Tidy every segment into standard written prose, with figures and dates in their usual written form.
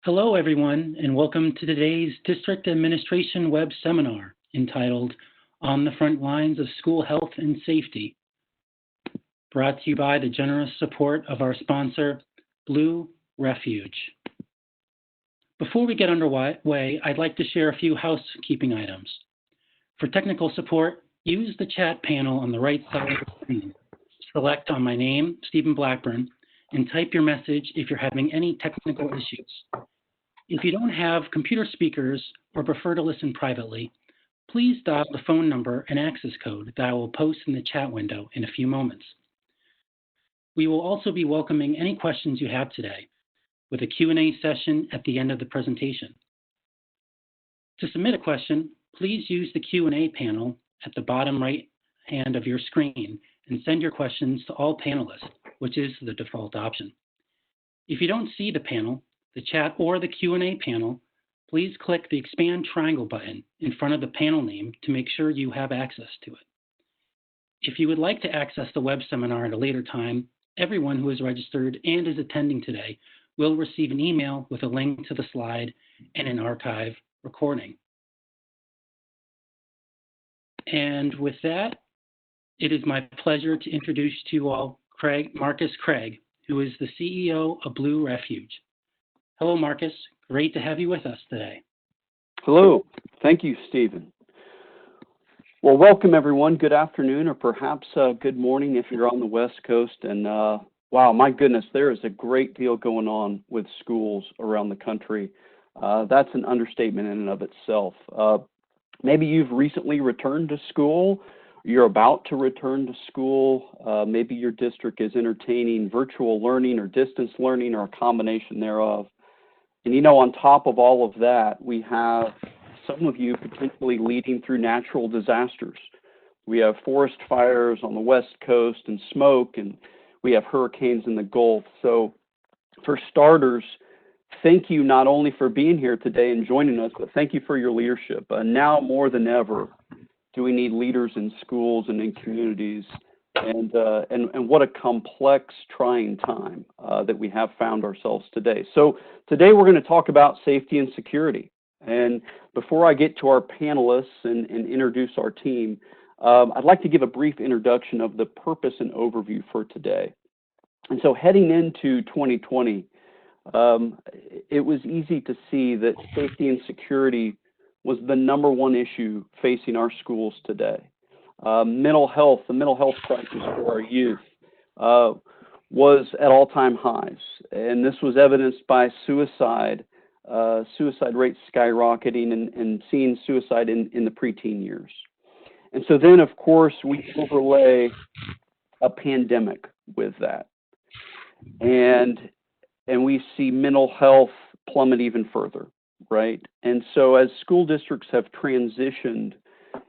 Hello, everyone, and welcome to today's District Administration Web Seminar entitled On the Front Lines of School Health and Safety, brought to you by the generous support of our sponsor, Blue Refuge. Before we get underway, I'd like to share a few housekeeping items. For technical support, use the chat panel on the right side of the screen. Select on my name, Stephen Blackburn, and type your message if you're having any technical issues. If you don't have computer speakers or prefer to listen privately, please dial the phone number and access code that I will post in the chat window in a few moments. We will also be welcoming any questions you have today with a Q&A session at the end of the presentation. To submit a question, please use the Q&A panel at the bottom right hand of your screen and send your questions to all panelists, which is the default option. If you don't see the panel, the chat, or the Q&A panel, please click the expand triangle button in front of the panel name to make sure you have access to it. If you would like to access the web seminar at a later time, everyone who is registered and is attending today will receive an email with a link to the slide and an archive recording. And with that, it is my pleasure to introduce to you all Marcus Craig, who is the CEO of Blue Refuge. Hello, Marcus. Great to have you with us today. Hello. Thank you, Stephen. Well, welcome, everyone. Good afternoon, or perhaps good morning if you're on the West Coast. And wow, my goodness, there is a great deal going on with schools around the country. That's an understatement in and of itself. Maybe you've recently returned to school. You're about to return to school. Maybe your district is entertaining virtual learning or distance learning or a combination thereof. And on top of all of that, we have some of you potentially leading through natural disasters. We have forest fires on the West Coast and smoke, and we have hurricanes in the Gulf. So for starters, thank you not only for being here today and joining us, but thank you for your leadership. Now more than ever, do we need leaders in schools and in communities? And what a complex, trying time that we have found ourselves today. So today we're going to talk about safety and security. And before I get to our panelists and introduce our team, I'd like to give a brief introduction of the purpose and overview for today. And so heading into 2020, it was easy to see that safety and security was the number one issue facing our schools today. Mental health, the mental health crisis for our youth was at all-time highs. And this was evidenced by suicide rates skyrocketing and seeing suicide in the preteen years. And so then, of course, we overlay a pandemic with that. And we see mental health plummet even further, right? And so as school districts have transitioned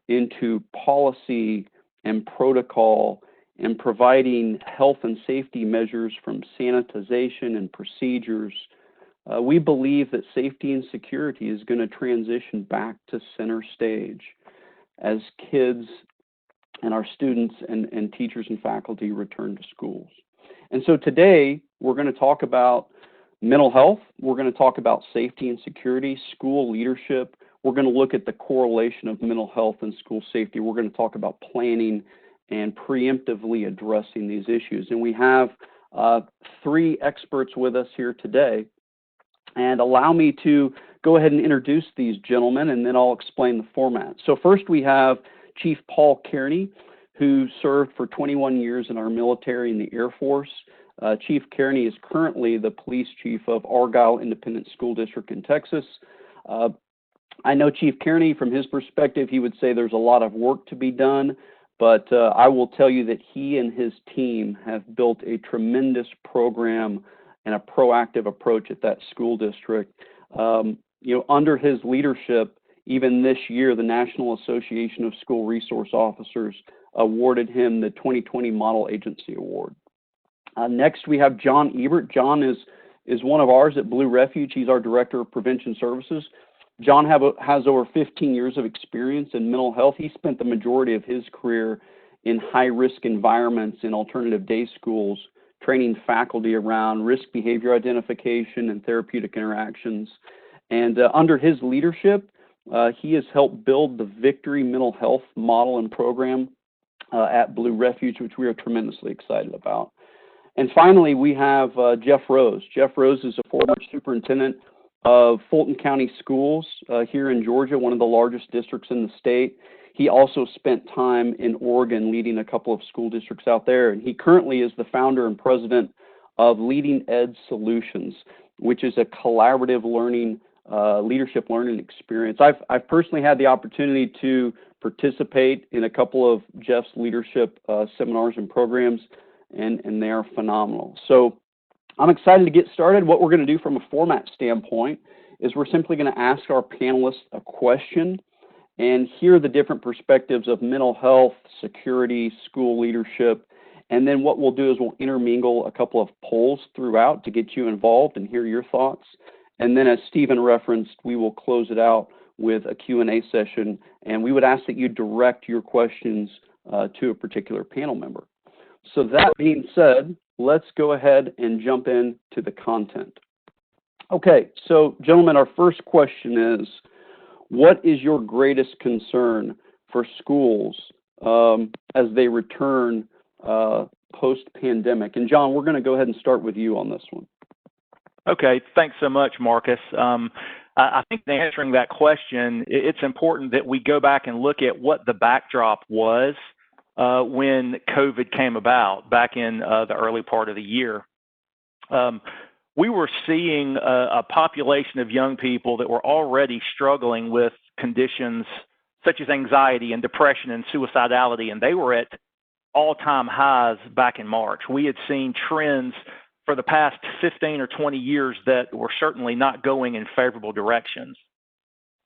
into policy and protocol and providing health and safety measures from sanitization and procedures, we believe that safety and security is going to transition back to center stage as kids and our students and teachers and faculty return to schools. And so today we're going to talk about mental health, we're going to talk about safety and security, school leadership. We're going to look at the correlation of mental health and school safety. We're going to talk about planning and preemptively addressing these issues. And we have three experts with us here today. And allow me to go ahead and introduce these gentlemen, and then I'll explain the format. So first we have Chief Paul Kearney, who served for 21 years in our military and the Air Force. Chief Kearney is currently the police chief of Argyle Independent School District in Texas. I know Chief Kearney, from his perspective, he would say there's a lot of work to be done, but I will tell you that he and his team have built a tremendous program and a proactive approach at that school district. Under his leadership, even this year, the National Association of School Resource Officers awarded him the 2020 Model Agency Award. Next, we have John Ebert. John is one of ours at Blue Refuge. He's our Director of Prevention Services. John has over 15 years of experience in mental health. He spent the majority of his career in high-risk environments in alternative day schools training faculty around risk behavior identification and therapeutic interactions. And under his leadership, he has helped build the Victory Mental Health model and program at Blue Refuge, which we are tremendously excited about. And finally, we have Jeff Rose. Jeff Rose is a former superintendent of Fulton County Schools here in Georgia, one of the largest districts in the state. He also spent time in Oregon leading a couple of school districts out there, and he currently is the founder and president of Leading Ed Solutions, which is a collaborative learning, leadership learning experience. I've personally had the opportunity to participate in a couple of Jeff's leadership seminars and programs, and they are phenomenal. So I'm excited to get started. What we're going to do from a format standpoint is we're simply going to ask our panelists a question and hear the different perspectives of mental health, security, school leadership. And then what we'll do is we'll intermingle a couple of polls throughout to get you involved and hear your thoughts. And then as Stephen referenced, we will close it out with a Q&A session. And we would ask that you direct your questions to a particular panel member. So that being said, let's go ahead and jump into the content. Okay, so gentlemen, our first question is, what is your greatest concern for schools as they return post-pandemic? And John, we're going to go ahead and start with you on this one. Okay, thanks so much, Marcus. I think in answering that question, it's important that we go back and look at what the backdrop was when COVID came about back in the early part of the year. We were seeing a population of young people that were already struggling with conditions such as anxiety and depression and suicidality, and they were at all-time highs back in March. We had seen trends for the past 15 or 20 years that were certainly not going in favorable directions.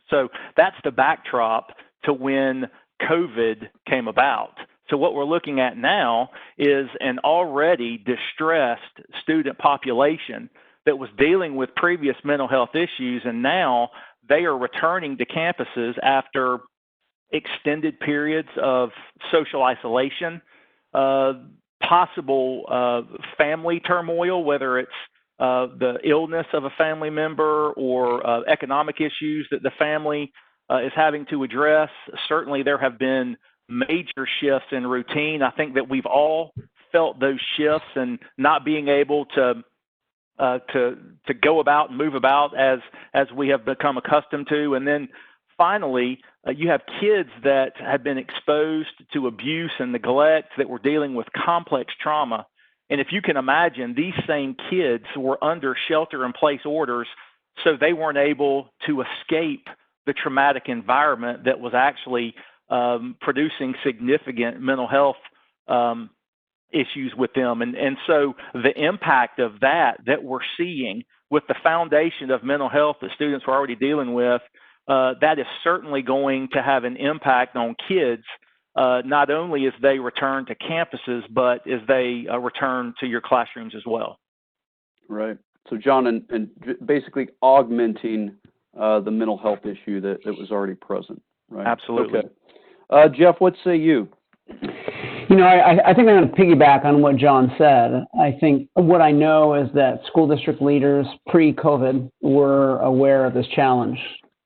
So that's the backdrop to when COVID came about. So what we're looking at now is an already distressed student population that was dealing with previous mental health issues, and now they are returning to campuses after extended periods of social isolation, possible family turmoil, whether it's the illness of a family member or economic issues that the family is having to address. Certainly there have been major shifts in routine. I think that we've all felt those shifts and not being able to go about and move about as we have become accustomed to. And then finally, you have kids that have been exposed to abuse and neglect that were dealing with complex trauma. And if you can imagine, these same kids were under shelter-in-place orders, so they weren't able to escape the traumatic environment that was actually producing significant mental health issues with them. And so the impact of that we're seeing with the foundation of mental health that students were already dealing with, that is certainly going to have an impact on kids, not only as they return to campuses, but as they return to your classrooms as well. Right. So John, and basically augmenting the mental health issue that was already present, right? Absolutely. Okay. Jeff, what say you? You know, I think I'm going to piggyback on what John said. I think what I know is that school district leaders pre-COVID were aware of this challenge.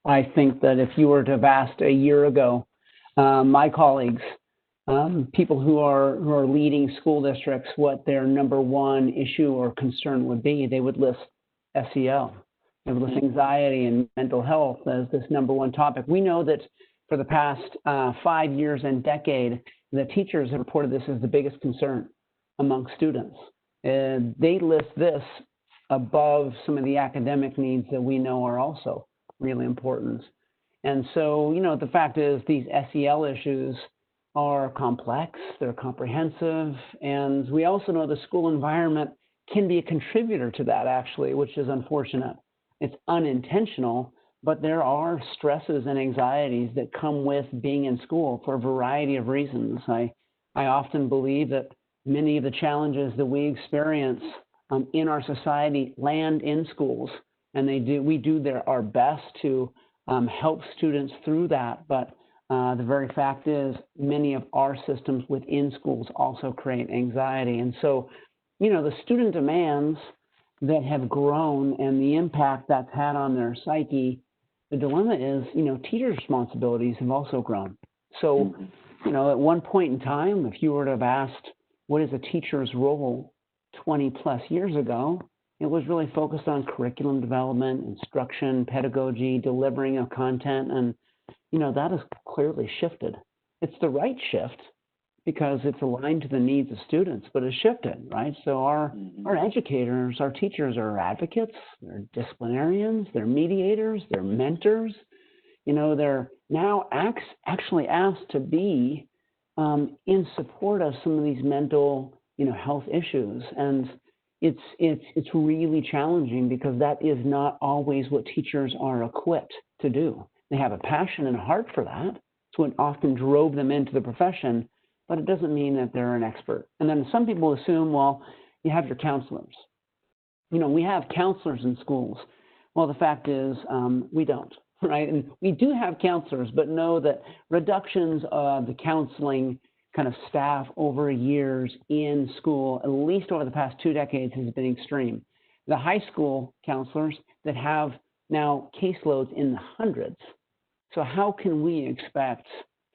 I think that if you were to have asked a year ago, my colleagues, people who are leading school districts, what their number one issue or concern would be, they would list SEL. They would list anxiety and mental health as this number one topic. We know that for the past 5 years and decade, the teachers have reported this as the biggest concern among students. And they list this above some of the academic needs that we know are also really important. And so, you know, the fact is these SEL issues are complex, they're comprehensive, and we also know the school environment can be a contributor to that, actually, which is unfortunate. It's unintentional, but there are stresses and anxieties that come with being in school for a variety of reasons. I often believe that many of the challenges that we experience in our society land in schools, and we do our best to help students through that. But the very fact is, many of our systems within schools also create anxiety. And so the student demands that have grown and the impact that's had on their psyche, the dilemma is, teachers' responsibilities have also grown. So, at one point in time, if you were to have asked, what is a teacher's role 20 plus years ago, it was really focused on curriculum development, instruction, pedagogy, delivering of content, and, that has clearly shifted. It's the right shift because it's aligned to the needs of students, but it's shifted, right? So our educators, our teachers are advocates, they're disciplinarians, they're mediators, they're mentors. They're now actually asked to be in support of some of these mental, health issues. And it's really challenging because that is not always what teachers are equipped to do. They have a passion and a heart for that. It's what often drove them into the profession, but it doesn't mean that they're an expert. And then some people assume, well, you have your counselors. We have counselors in schools. Well, the fact is we don't, right? And we do have counselors, but know that reductions of the counseling kind of staff over years in school, at least over the past 2 decades, has been extreme. The high school counselors that have now caseloads in the hundreds. So how can we expect,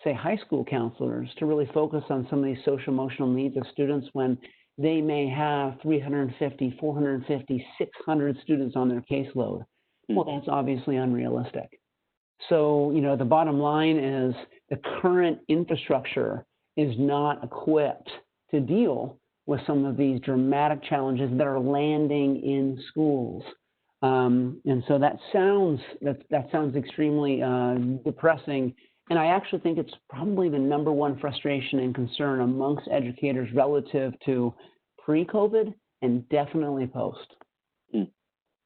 say, high school counselors to really focus on some of these social emotional needs of students when they may have 350, 450, 600 students on their caseload? Well, that's obviously unrealistic. So, the bottom line is the current infrastructure is not equipped to deal with some of these dramatic challenges that are landing in schools. And so that sounds extremely depressing. And I actually think it's probably the number one frustration and concern amongst educators relative to pre-COVID and definitely post.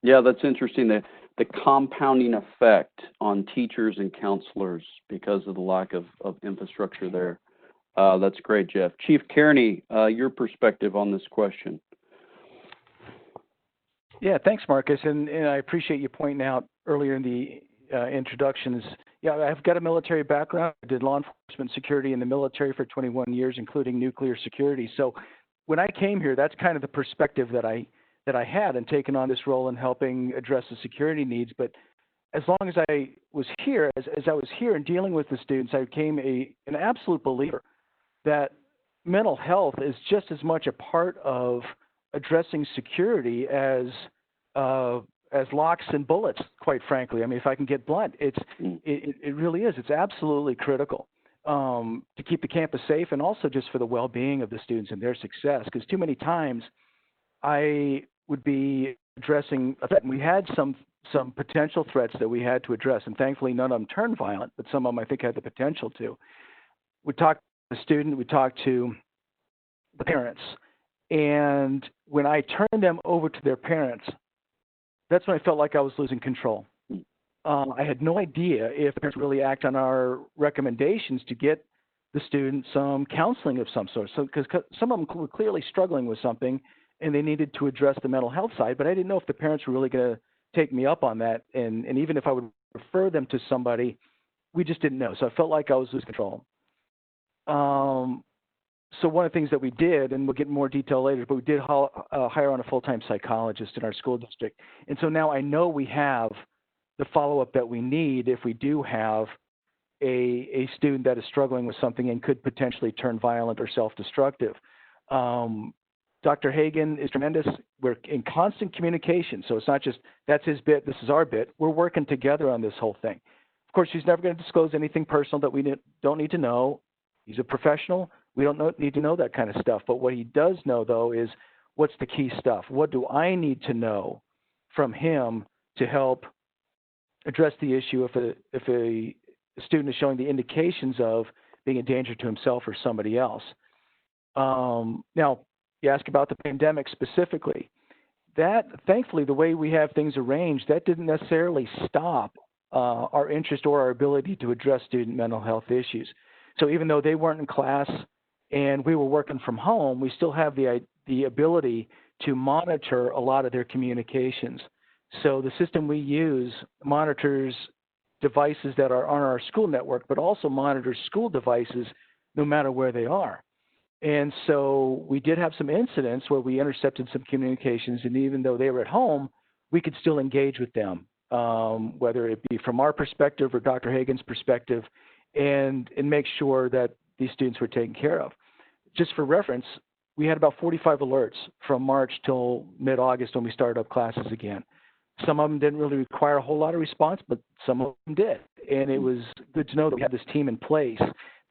Yeah, that's interesting. The compounding effect on teachers and counselors because of the lack of infrastructure there. That's great, Jeff. Chief Kearney, your perspective on this question. Yeah, thanks, Marcus. And I appreciate you pointing out earlier in the introductions. Yeah, I've got a military background. I did law enforcement security in the military for 21 years, including nuclear security. So when I came here, that's kind of the perspective that I had in taking on this role and helping address the security needs. But as long as I was here, as I was here and dealing with the students, I became an absolute believer that mental health is just as much a part of addressing security as locks and bullets, quite frankly. I mean, if I can get blunt, it really is. It's absolutely critical to keep the campus safe and also just for the well-being of the students and their success. Because too many times I would be addressing a threat, and we had some potential threats that we had to address, and thankfully none of them turned violent, but some of them I think had the potential to. We talked to the student, we talked to the parents, and when I turned them over to their parents, that's when I felt like I was losing control. I had no idea if the parents really act on our recommendations to get the student some counseling of some sort. So, because some of them were clearly struggling with something and they needed to address the mental health side, but I didn't know if the parents were really going to take me up on that. And even if I would refer them to somebody, we just didn't know. So I felt like I was losing control. So one of the things that we did, and we'll get more detail later, but we did hire on a full-time psychologist in our school district. And so now I know we have the follow-up that we need if we do have a student that is struggling with something and could potentially turn violent or self-destructive. Dr. Hagan is tremendous. We're in constant communication. So it's not just, that's his bit, this is our bit. We're working together on this whole thing. Of course, she's never going to disclose anything personal that we don't need to know. He's a professional. We don't need to know that kind of stuff. But what he does know, though, is what's the key stuff? What do I need to know from him to help address the issue if a student is showing the indications of being a danger to himself or somebody else? Now, you ask about the pandemic specifically. That, thankfully, the way we have things arranged, that didn't necessarily stop our interest or our ability to address student mental health issues. So even though they weren't in class and we were working from home, we still have the ability to monitor a lot of their communications. So the system we use monitors devices that are on our school network, but also monitors school devices no matter where they are. And so we did have some incidents where we intercepted some communications, and even though they were at home, we could still engage with them, whether it be from our perspective or Dr. Hagen's perspective, and make sure that these students were taken care of. Just for reference, we had about 45 alerts from March till mid-August when we started up classes again. Some of them didn't really require a whole lot of response, but some of them did. And it was good to know that we had this team in place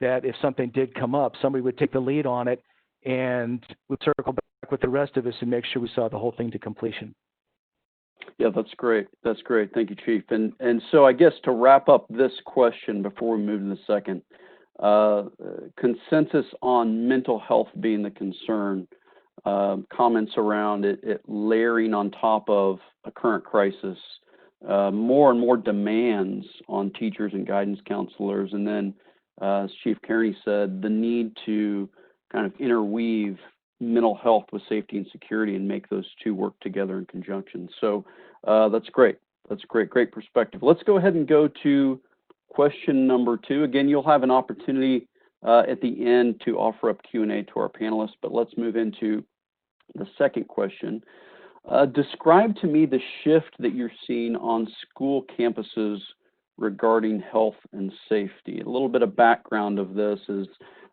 that if something did come up, somebody would take the lead on it and would circle back with the rest of us and make sure we saw the whole thing to completion. Yeah, that's great. That's great. Thank you, Chief. And so I guess to wrap up this question before we move to the second, consensus on mental health being the concern, comments around it layering on top of a current crisis, more and more demands on teachers and guidance counselors, and then as Chief Kearney said, the need to kind of interweave mental health with safety and security and make those two work together in conjunction. So that's great. That's great perspective. Let's go ahead and go to question number 2. Again, you'll have an opportunity at the end to offer up Q&A to our panelists, but let's move into the second question. Describe to me the shift that you're seeing on school campuses regarding health and safety. A little bit of background of this is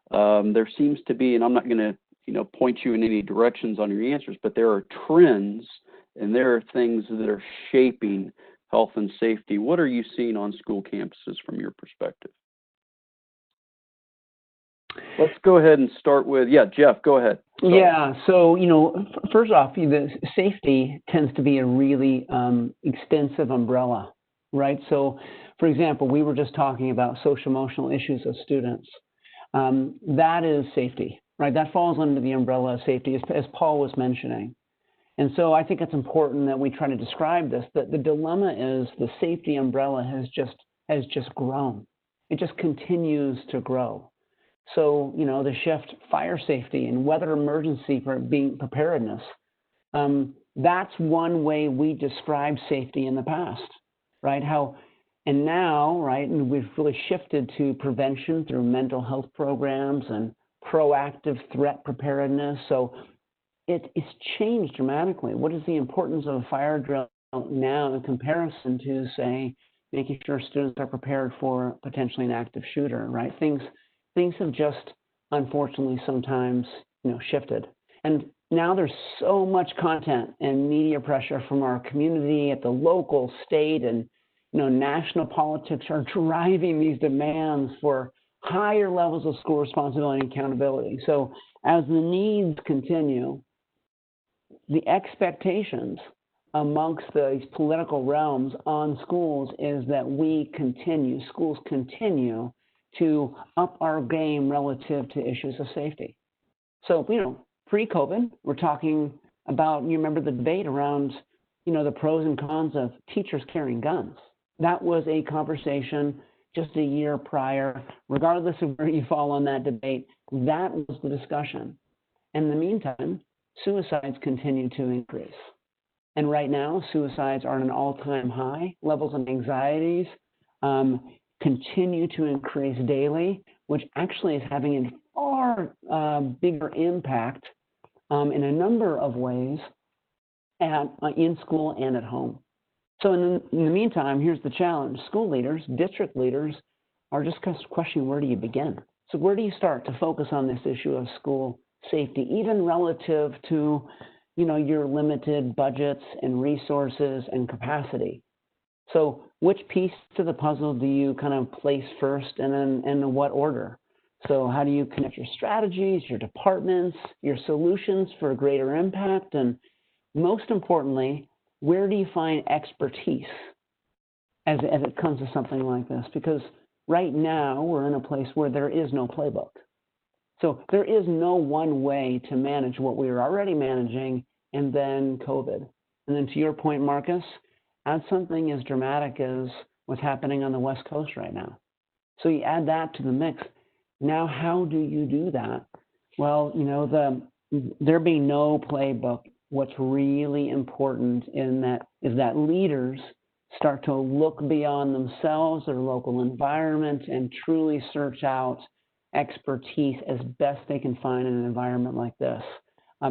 there seems to be, and I'm not going to point you in any directions on your answers, but there are trends and there are things that are shaping health and safety. What are you seeing on school campuses from your perspective? Let's go ahead and start with, Jeff, go ahead. Sorry. Yeah, so, first off, the safety tends to be a really extensive umbrella, right? So, for example, we were just talking about social-emotional issues of students. That is safety, right? That falls under the umbrella of safety, as Paul was mentioning. And so I think it's important that we try to describe this, that the dilemma is the safety umbrella has just grown. It just continues to grow. So, the shift, fire safety and weather emergency for being preparedness, that's one way we described safety in the past, right? And now, right, and we've really shifted to prevention through mental health programs and proactive threat preparedness. So it's changed dramatically. What is the importance of a fire drill now in comparison to, say, making sure students are prepared for potentially an active shooter, right? Things have just, unfortunately, sometimes, shifted. And now there's so much content and media pressure from our community at the local, state, and national politics are driving these demands for higher levels of school responsibility and accountability. So as the needs continue, the expectations amongst these political realms on schools is that schools continue to up our game relative to issues of safety. So, pre-COVID, we're talking about, you remember the debate around, the pros and cons of teachers carrying guns. That was a conversation just a year prior. Regardless of where you fall on that debate, that was the discussion. In the meantime, suicides continue to increase. And right now, suicides are at an all-time high. Levels of anxieties continue to increase daily, which actually is having a far bigger impact in a number of ways in school and at home. So in the meantime, here's the challenge. School leaders, district leaders are just questioning, where do you begin? So where do you start to focus on this issue of school safety, even relative to, your limited budgets and resources and capacity? So which piece to the puzzle do you kind of place first, and then in what order? So how do you connect your strategies, your departments, your solutions for greater impact? And most importantly, where do you find expertise as it comes to something like this? Because right now we're in a place where there is no playbook. So there is no one way to manage what we are already managing and then COVID. And then to your point, Marcus, add something as dramatic as what's happening on the West Coast right now. So you add that to the mix. Now, how do you do that? Well, there being no playbook, what's really important is that leaders start to look beyond themselves, their local environment, and truly search out expertise as best they can find in an environment like this,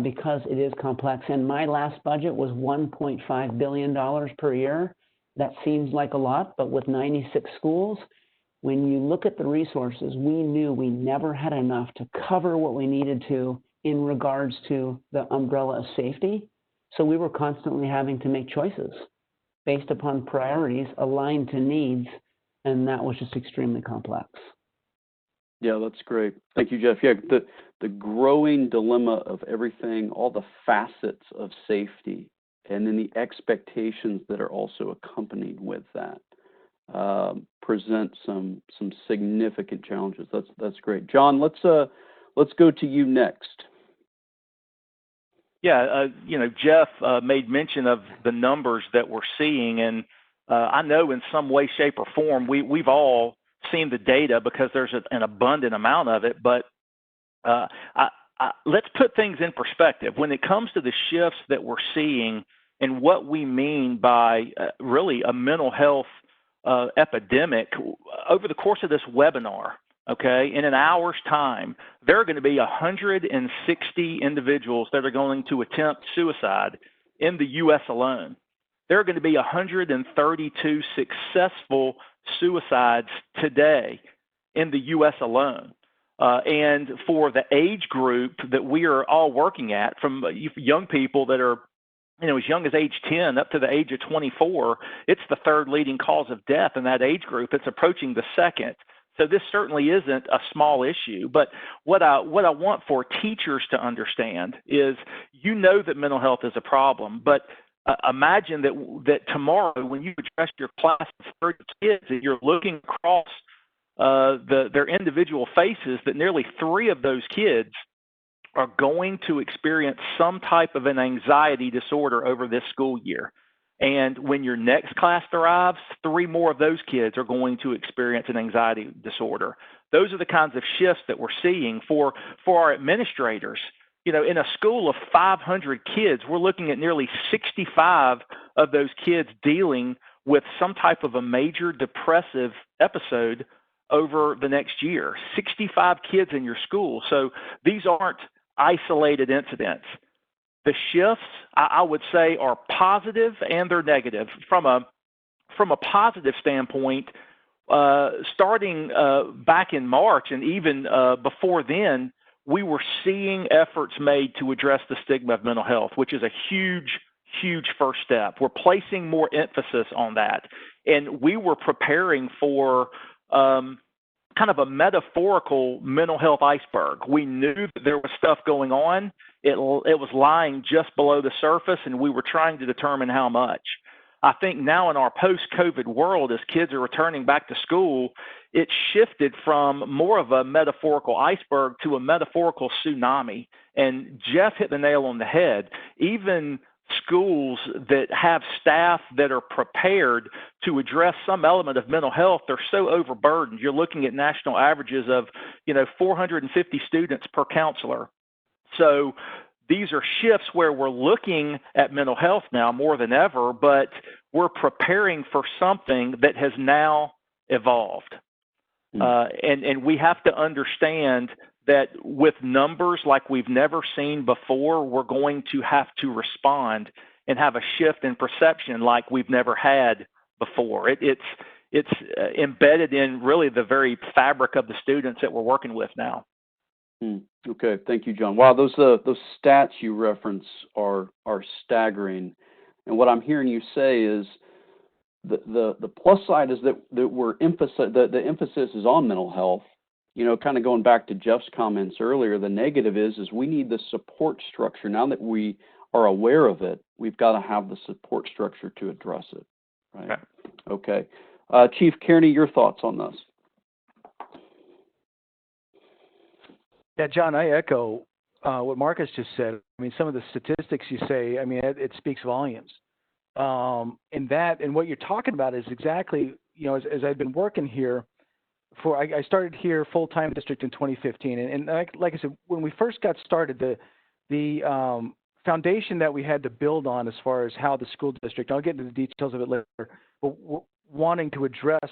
because it is complex. And my last budget was $1.5 billion per year. That seems like a lot, but with 96 schools, when you look at the resources, we knew we never had enough to cover what we needed to in regards to the umbrella of safety. So we were constantly having to make choices based upon priorities aligned to needs, and that was just extremely complex. Yeah, that's great. Thank you, Jeff. Yeah, the growing dilemma of everything, all the facets of safety, and then the expectations that are also accompanied with that, present some significant challenges. That's great. John, let's go to you next. Yeah, Jeff made mention of the numbers that we're seeing, and I know in some way, shape, or form we've all seen the data because there's an abundant amount of it. But let's put things in perspective. When it comes to the shifts that we're seeing and what we mean by really a mental health epidemic, over the course of this webinar, okay, in an hour's time, there are going to be 160 individuals that are going to attempt suicide in the U.S. alone. There are going to be 132 successful suicides today in the U.S. alone. And for the age group that we are all working at, from young people that are as young as age 10 up to the age of 24, it's the third leading cause of death in that age group. It's approaching the second. So this certainly isn't a small issue. But what I want for teachers to understand is, that mental health is a problem, but imagine that tomorrow when you address your class of 30 kids and you're looking across their individual faces, that nearly 3 of those kids are going to experience some type of an anxiety disorder over this school year. And when your next class arrives, 3 more of those kids are going to experience an anxiety disorder. Those are the kinds of shifts that we're seeing for our administrators. In a school of 500 kids, we're looking at nearly 65 of those kids dealing with some type of a major depressive episode over the next year. 65 kids in your school. So these aren't isolated incidents. The shifts, I would say, are positive and they're negative. From a positive standpoint, starting back in March and even before then, we were seeing efforts made to address the stigma of mental health, which is a huge, huge first step. We're placing more emphasis on that. And we were preparing for kind of a metaphorical mental health iceberg. We knew that there was stuff going on. It was lying just below the surface, and we were trying to determine how much. I think now in our post-COVID world, as kids are returning back to school, it shifted from more of a metaphorical iceberg to a metaphorical tsunami. And Jeff hit the nail on the head. Even schools that have staff that are prepared to address some element of mental health, they're so overburdened. You're looking at national averages of, 450 students per counselor. So these are shifts where we're looking at mental health now more than ever, but we're preparing for something that has now evolved. And we have to understand that with numbers like we've never seen before, we're going to have to respond and have a shift in perception like we've never had before. It's embedded in really the very fabric of the students that we're working with now. Okay, thank you, John. Wow, those stats you reference are staggering. And what I'm hearing you say is the plus side is that the emphasis is on mental health. Kind of going back to Jeff's comments earlier, the negative is we need the support structure. Now that we are aware of it, we've got to have the support structure to address it. Right? Okay. Chief Kearney, your thoughts on this? Yeah, John, I echo what Marcus just said. I mean, some of the statistics you say, it speaks volumes. And what you're talking about is exactly, as I've been working here, I started here full-time district in 2015, and like I said, when we first got started, the foundation that we had to build on as far as how the school district, I'll get into the details of it later, but wanting to address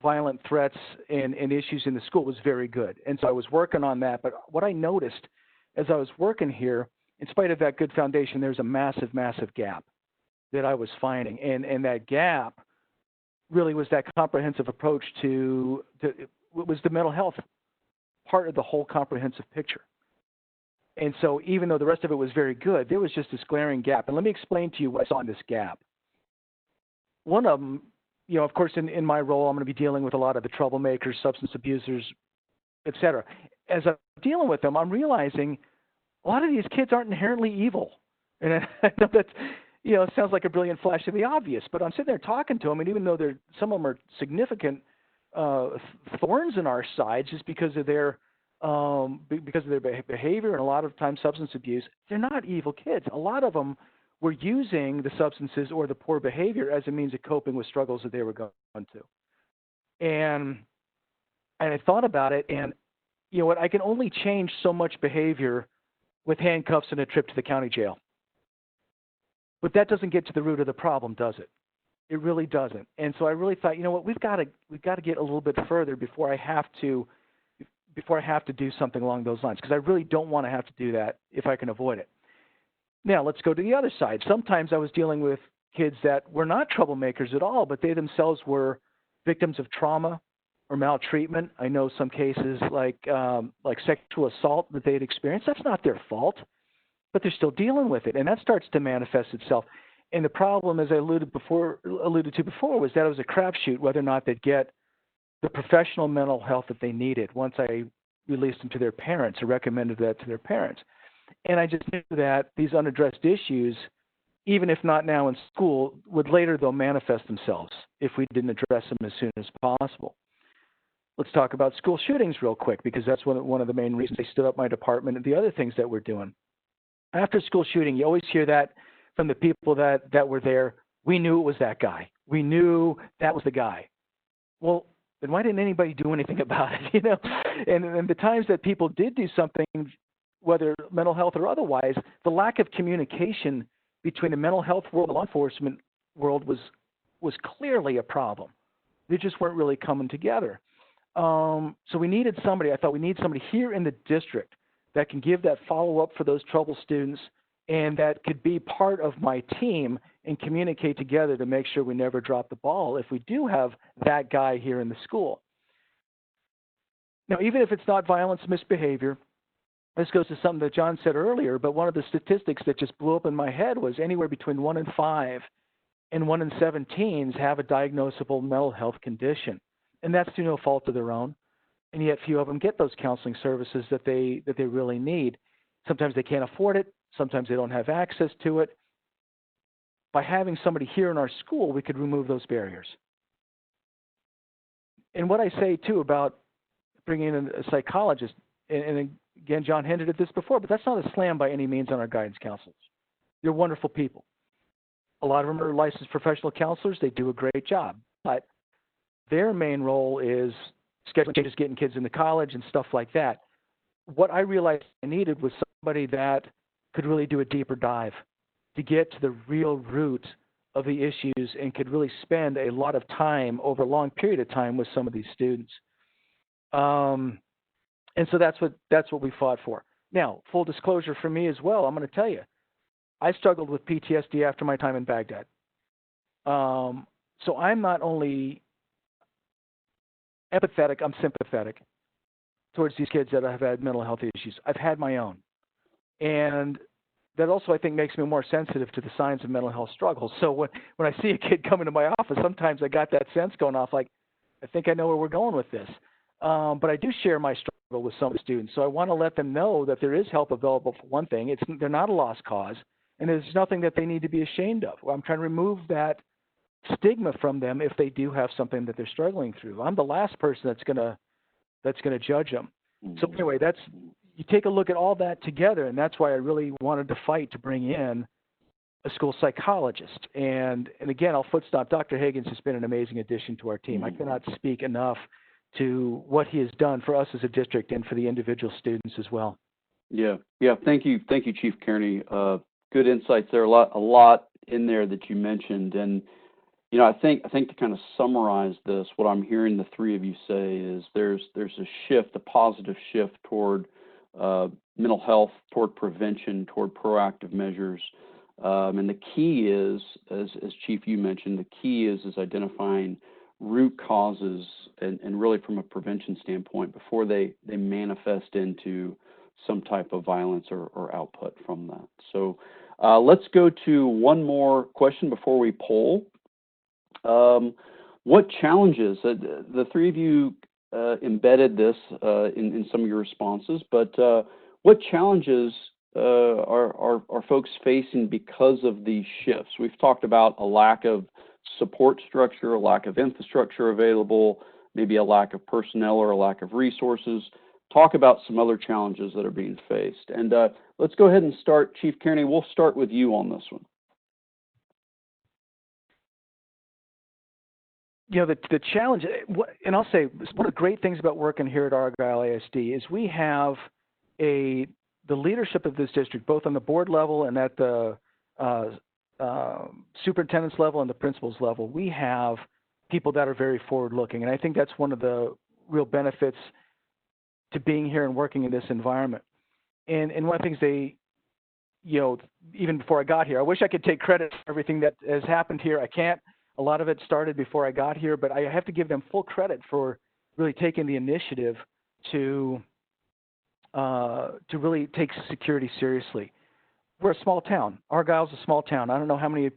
violent threats and issues in the school was very good. And so I was working on that. But what I noticed as I was working here, in spite of that good foundation, there's a massive, massive gap that I was finding. And that gap really was that comprehensive approach to was the mental health part of the whole comprehensive picture. And so even though the rest of it was very good, there was just this glaring gap. And let me explain to you what I saw in this gap. One of them, you know, of course, in my role, I'm going to be dealing with a lot of the troublemakers, substance abusers, et cetera. As I'm dealing with them, I'm realizing a lot of these kids aren't inherently evil. And I know that, you know, it sounds like a brilliant flash of the obvious, but I'm sitting there talking to them, and even though some of them are significant thorns in our side just because of their behavior and a lot of times substance abuse, they're not evil kids. A lot of them were using the substances or the poor behavior as a means of coping with struggles that they were going to. And I thought about it, and you know what? I can only change so much behavior with handcuffs and a trip to the county jail. But that doesn't get to the root of the problem, does it? It really doesn't. And so I really thought, you know what? We've got to get a little bit further before I have to do something along those lines, because I really don't want to have to do that if I can avoid it. Now, let's go to the other side. Sometimes I was dealing with kids that were not troublemakers at all, but they themselves were victims of trauma or maltreatment. I know some cases like sexual assault that they had experienced. That's not their fault, but they're still dealing with it, and that starts to manifest itself. And the problem, as I alluded to before, was that it was a crapshoot whether or not they'd get the professional mental health that they needed once I released them to their parents or recommended that to their parents. And I just knew that these unaddressed issues, even if not now in school, would later, though, manifest themselves if we didn't address them as soon as possible. Let's talk about school shootings real quick, because that's one of the main reasons I stood up my department and the other things that we're doing. After school shooting, you always hear that from the people that were there. We knew it was that guy. We knew that was the guy. Well, then why didn't anybody do anything about it? You know, and the times that people did do something, whether mental health or otherwise, the lack of communication between the mental health world and law enforcement world was clearly a problem. They just weren't really coming together. So we needed somebody. I thought we need somebody here in the district that can give that follow-up for those trouble students, and that could be part of my team and communicate together to make sure we never drop the ball if we do have that guy here in the school. Now, even if it's not violence, misbehavior, this goes to something that John said earlier, but one of the statistics that just blew up in my head was anywhere between 1 in 5 and 1 in 7 teens have a diagnosable mental health condition. And that's through no fault of their own. And yet few of them get those counseling services that they really need. Sometimes they can't afford it. Sometimes they don't have access to it. By having somebody here in our school, we could remove those barriers. And what I say, too, about bringing in a psychologist, and again, John hinted at this before, but that's not a slam by any means on our guidance counselors. They're wonderful people. A lot of them are licensed professional counselors. They do a great job. But their main role is scheduling changes, getting kids into college and stuff like that. What I realized I needed was somebody that could really do a deeper dive to get to the real root of the issues and could really spend a lot of time over a long period of time with some of these students. And so that's what we fought for. Now, full disclosure for me as well, I'm going to tell you, I struggled with PTSD after my time in Baghdad. So I'm not only empathetic, I'm sympathetic towards these kids that have had mental health issues. I've had my own. And that also, I think, makes me more sensitive to the signs of mental health struggles. So when I see a kid come into my office, sometimes I got that sense going off, like, I think I know where we're going with this. But I do share my struggle with some students. So I want to let them know that there is help available for one thing. They're not a lost cause, and there's nothing that they need to be ashamed of. I'm trying to remove that stigma from them if they do have something that they're struggling through. I'm the last person that's gonna judge them. So anyway, you take a look at all that together, and that's why I really wanted to fight to bring in a school psychologist. And again, I'll footstop. Dr. Higgins has been an amazing addition to our team. I cannot speak enough to what he has done for us as a district and for the individual students as well. Yeah. Thank you, Chief Kearney. Good insights there. A lot in there that you mentioned, and I think to kind of summarize this, what I'm hearing the three of you say is there's a shift, a positive shift toward mental health, toward prevention, toward proactive measures. And the key is, as Chief, you mentioned, the key is identifying root causes and really from a prevention standpoint before they manifest into some type of violence or output from that. So let's go to one more question before we poll. What challenges, the three of you embedded this in some of your responses, but what challenges are folks facing because of these shifts? We've talked about a lack of support structure, a lack of infrastructure available, maybe a lack of personnel or a lack of resources. Talk about some other challenges that are being faced. And let's go ahead and start. Chief Kearney, we'll start with you on this one. The challenge, and I'll say one of the great things about working here at Argyle ISD is we have the leadership of this district, both on the board level and at the superintendent's level and the principal's level. We have people that are very forward-looking, and I think that's one of the real benefits to being here and working in this environment. And one of the things they, even before I got here, I wish I could take credit for everything that has happened here. I can't. A lot of it started before I got here, but I have to give them full credit for really taking the initiative to really take security seriously. We're a small town. Argyle's a small town. I don't know how many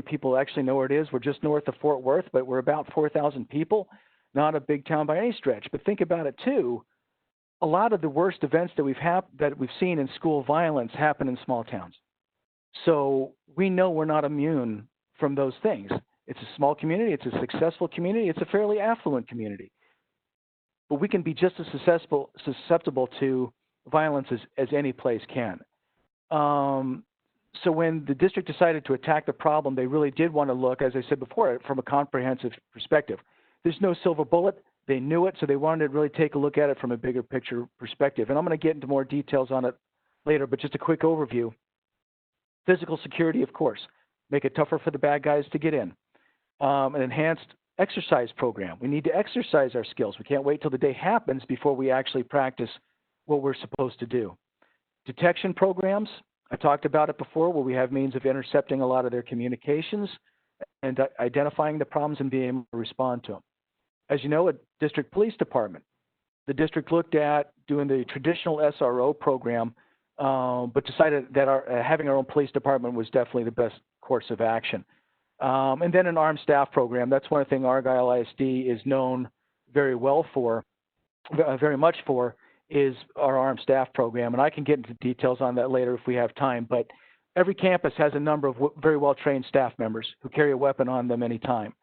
people actually know where it is. We're just north of Fort Worth, but we're about 4,000 people. Not a big town by any stretch. But think about it too. A lot of the worst events that we've seen in school violence happen in small towns. So we know we're not immune from those things. It's a small community. It's a successful community. It's a fairly affluent community. But we can be just as susceptible to violence as any place can. So when the district decided to attack the problem, they really did want to look, as I said before, from a comprehensive perspective. There's no silver bullet. They knew it, so they wanted to really take a look at it from a bigger picture perspective. And I'm going to get into more details on it later, but just a quick overview. Physical security, of course. Make it tougher for the bad guys to get in. An enhanced exercise program. We need to exercise our skills. We can't wait till the day happens before we actually practice what we're supposed to do. Detection programs. I talked about it before, where we have means of intercepting a lot of their communications and identifying the problems and being able to respond to them. As you know, a district police department. The district looked at doing the traditional SRO program, but decided that having our own police department was definitely the best course of action. And then an armed staff program. That's one thing Argyle ISD is known very well for, very much for, is our armed staff program. And I can get into details on that later if we have time. But every campus has a number of very well-trained staff members who carry a weapon on them anytime.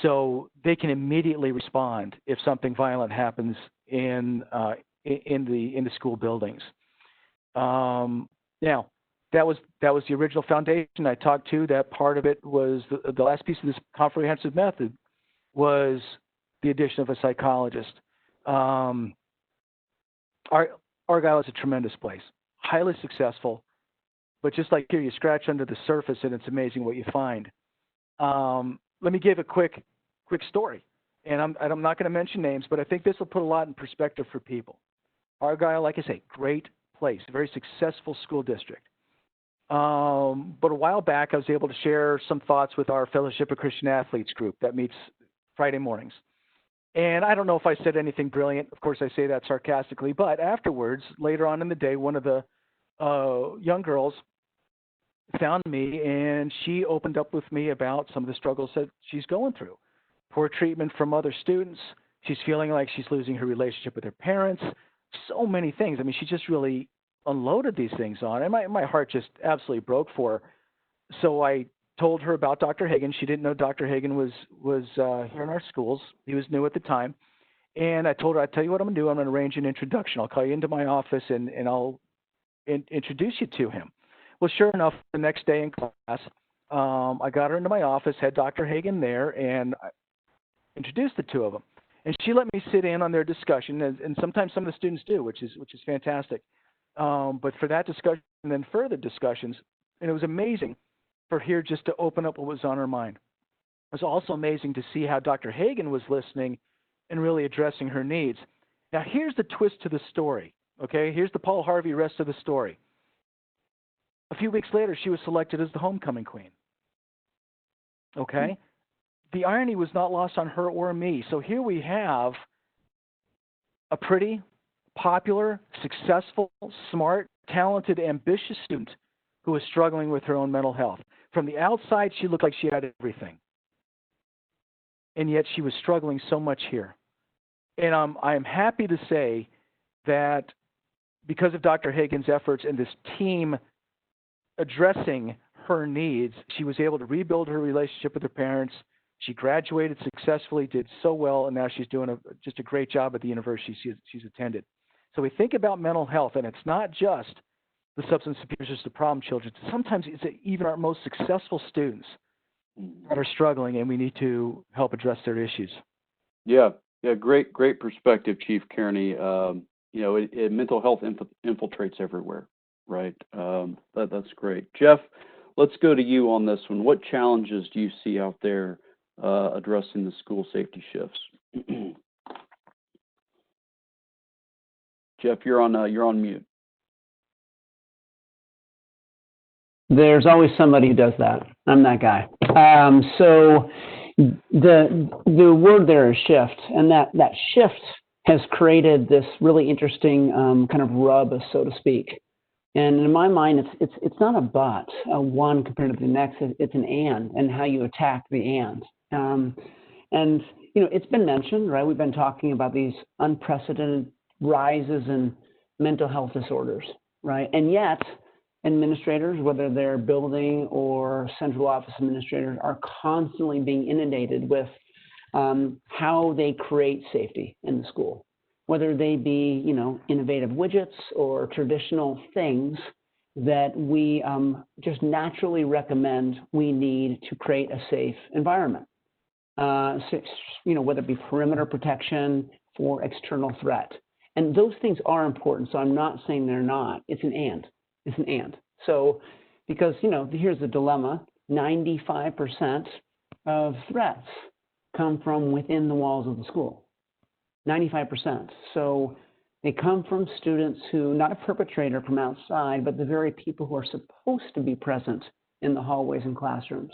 So they can immediately respond if something violent happens in the school buildings. Now, that was the original foundation I talked to. That part of it was the last piece of this comprehensive method was the addition of a psychologist. Argyle is a tremendous place, highly successful, but just like here, you scratch under the surface and it's amazing what you find. Let me give a quick story, and I'm not going to mention names, but I think this will put a lot in perspective for people. Argyle, like I say, great place, very successful school district. But a while back, I was able to share some thoughts with our Fellowship of Christian Athletes group that meets Friday mornings. And I don't know if I said anything brilliant. Of course, I say that sarcastically. But afterwards, later on in the day, one of the young girls found me, and she opened up with me about some of the struggles that she's going through. Poor treatment from other students. She's feeling like she's losing her relationship with her parents. So many things. I mean, she just really unloaded these things on, and my heart just absolutely broke for her. So I told her about Dr. Hagen. She didn't know Dr. Hagen was here in our schools. He was new at the time. And I told her, I'll tell you what I'm going to do. I'm going to arrange an introduction. I'll call you into my office, and I'll introduce you to him. Well, sure enough, the next day in class, I got her into my office, had Dr. Hagen there, and I introduced the two of them. And she let me sit in on their discussion, and sometimes some of the students do, which is fantastic. But for that discussion and then further discussions, and it was amazing for her just to open up what was on her mind. It was also amazing to see how Dr. Hagen was listening and really addressing her needs. Now, here's the twist to the story, okay? Here's the Paul Harvey rest of the story. A few weeks later, she was selected as the homecoming queen, okay? The irony was not lost on her or me. So here we have a pretty, popular, successful, smart, talented, ambitious student who was struggling with her own mental health. From the outside, she looked like she had everything. And yet she was struggling so much here. And I am happy to say that because of Dr. Hagen's efforts and this team addressing her needs, she was able to rebuild her relationship with her parents. She graduated successfully, did so well, and now she's doing just a great job at the university she's attended. So we think about mental health, and it's not just the substance abusers, the problem children. Sometimes it's even our most successful students that are struggling, and we need to help address their issues. Yeah, great perspective, Chief Kearney. Mental health infiltrates everywhere, right? That's great. Jeff, let's go to you on this one. What challenges do you see out there addressing the school safety shifts? Jeff, you're on mute. There's always somebody who does that. I'm that guy. So the word there is shift, and that shift has created this really interesting kind of rub, so to speak. And in my mind, it's not a but, one compared to the next. It's an and how you attack the and. And it's been mentioned, right? We've been talking about these unprecedented rises in mental health disorders, right? And yet, administrators, whether they're building or central office administrators, are constantly being inundated with how they create safety in the school, whether they be, innovative widgets or traditional things that we just naturally recommend we need to create a safe environment. Whether it be perimeter protection for external threat. And those things are important, so I'm not saying they're not. It's an and. It's an and. So, because, here's the dilemma. 95% of threats come from within the walls of the school. 95%. So they come from students who, not a perpetrator from outside, but the very people who are supposed to be present in the hallways and classrooms.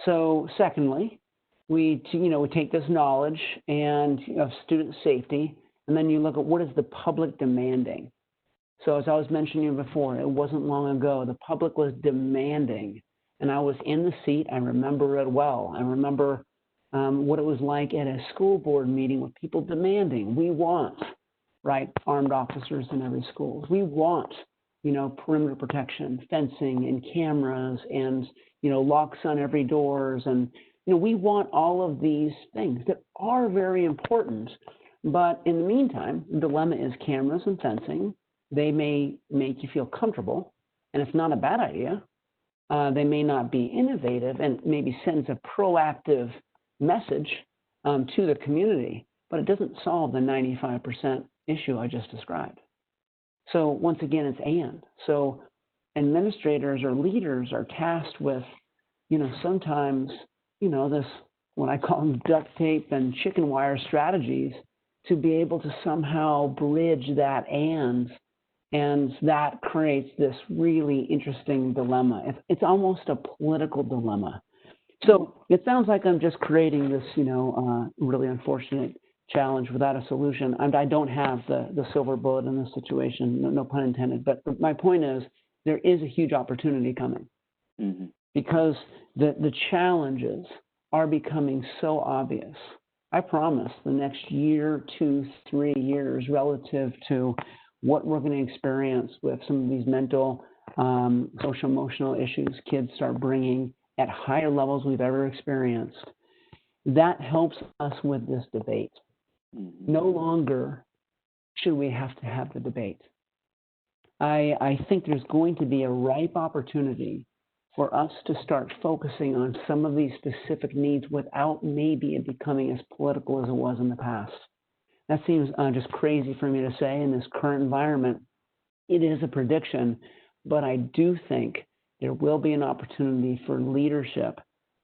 So secondly, we take this knowledge and of student safety, and then you look at what is the public demanding. So as I was mentioning before, it wasn't long ago, the public was demanding, and I was in the seat. I remember it well. I remember what it was like at a school board meeting with people demanding, we want, right, armed officers in every school. We want, perimeter protection, fencing, and cameras, and, locks on every doors. And, we want all of these things that are very important. But in the meantime, the dilemma is cameras and fencing. They may make you feel comfortable, and it's not a bad idea. They may not be innovative and maybe sends a proactive message to the community, but it doesn't solve the 95% issue I just described. So once again, it's and. So administrators or leaders are tasked with, sometimes, this, what I call them duct tape and chicken wire strategies to be able to somehow bridge that and that creates this really interesting dilemma. It's almost a political dilemma. So it sounds like I'm just creating this, really unfortunate challenge without a solution. I don't have the silver bullet in this situation, no pun intended. But my point is, there is a huge opportunity coming because the challenges are becoming so obvious. I promise the next year, 2, 3 years relative to what we're going to experience with some of these mental, social, emotional issues kids start bringing at higher levels we've ever experienced. That helps us with this debate. No longer should we have to have the debate. I think there's going to be a ripe opportunity for us to start focusing on some of these specific needs without maybe it becoming as political as it was in the past. That seems just crazy for me to say in this current environment. It is a prediction, but I do think there will be an opportunity for leadership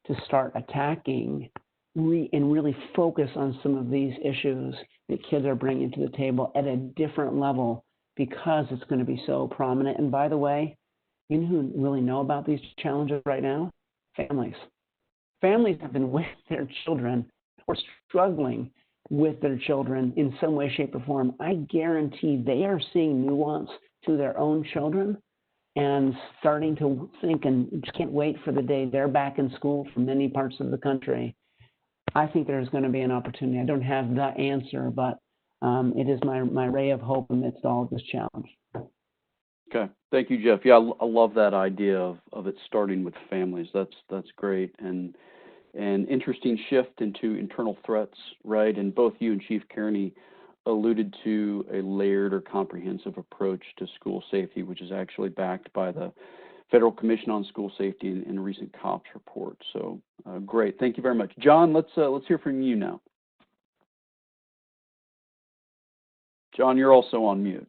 to start attacking and really focus on some of these issues that kids are bringing to the table at a different level because it's going to be so prominent. And by the way, you know who really know about these challenges right now? Families. Families have been with their children or struggling with their children in some way, shape, or form. I guarantee they are seeing nuance to their own children and starting to think and just can't wait for the day they're back in school from many parts of the country. I think there's going to be an opportunity. I don't have the answer, but it is my ray of hope amidst all of this challenge. Okay, thank you, Jeff. Yeah, I love that idea of it starting with families. That's great, and an interesting shift into internal threats, right? And both you and Chief Kearney alluded to a layered or comprehensive approach to school safety, which is actually backed by the Federal Commission on School Safety in a recent COPS report. So great, thank you very much, John. Let's hear from you now. John, you're also on mute.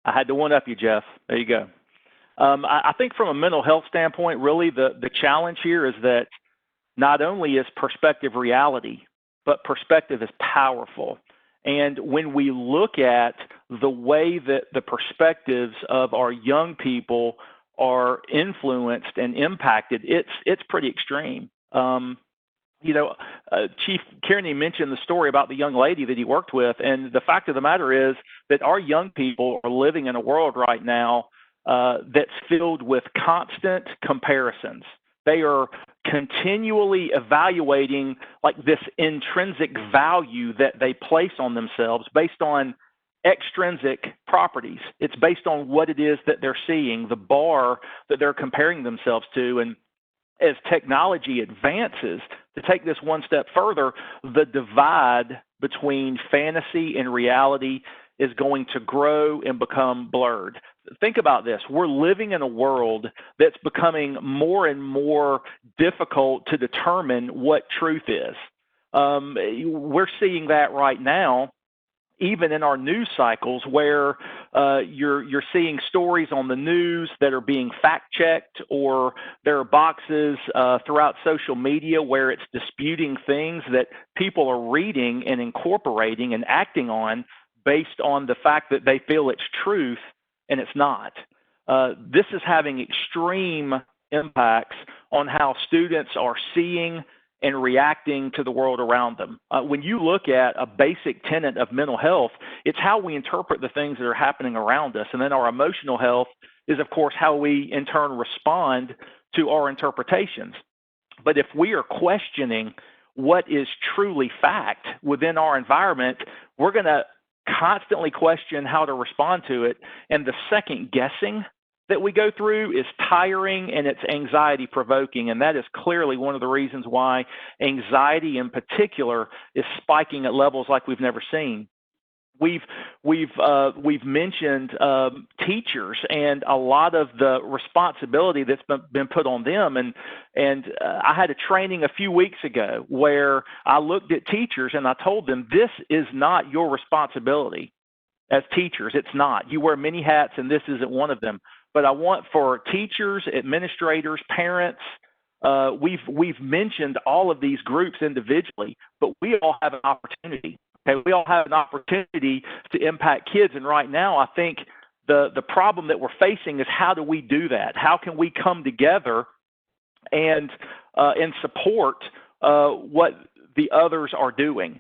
I had to one-up you, Jeff. There you go. I think from a mental health standpoint, really the challenge here is that not only is perspective reality, but perspective is powerful. And when we look at the way that the perspectives of our young people are influenced and impacted, it's pretty extreme. Chief Kearney mentioned the story about the young lady that he worked with, and the fact of the matter is that our young people are living in a world right now that's filled with constant comparisons. They are continually evaluating like this intrinsic value that they place on themselves based on extrinsic properties. It's based on what it is that they're seeing, the bar that they're comparing themselves to. And as technology advances, to take this one step further, the divide between fantasy and reality is going to grow and become blurred. Think about this. We're living in a world that's becoming more and more difficult to determine what truth is. We're seeing that right now, even in our news cycles, where you're seeing stories on the news that are being fact-checked, or there are boxes throughout social media where it's disputing things that people are reading and incorporating and acting on based on the fact that they feel it's truth, and it's not. This is having extreme impacts on how students are seeing and reacting to the world around them. When you look at a basic tenet of mental health, it's how we interpret the things that are happening around us. And then our emotional health is, of course, how we in turn respond to our interpretations. But if we are questioning what is truly fact within our environment, we're going to constantly question how to respond to it. And the second guessing that we go through is tiring and it's anxiety provoking. And that is clearly one of the reasons why anxiety in particular is spiking at levels like we've never seen. We've mentioned teachers and a lot of the responsibility that's been put on them. And I had a training a few weeks ago where I looked at teachers and I told them, this is not your responsibility as teachers. It's not. You wear many hats and this isn't one of them. But I want for teachers, administrators, parents, we've mentioned all of these groups individually, but we all have an opportunity. Okay, we all have an opportunity to impact kids, and right now I think the problem that we're facing is how do we do that? How can we come together and support what the others are doing?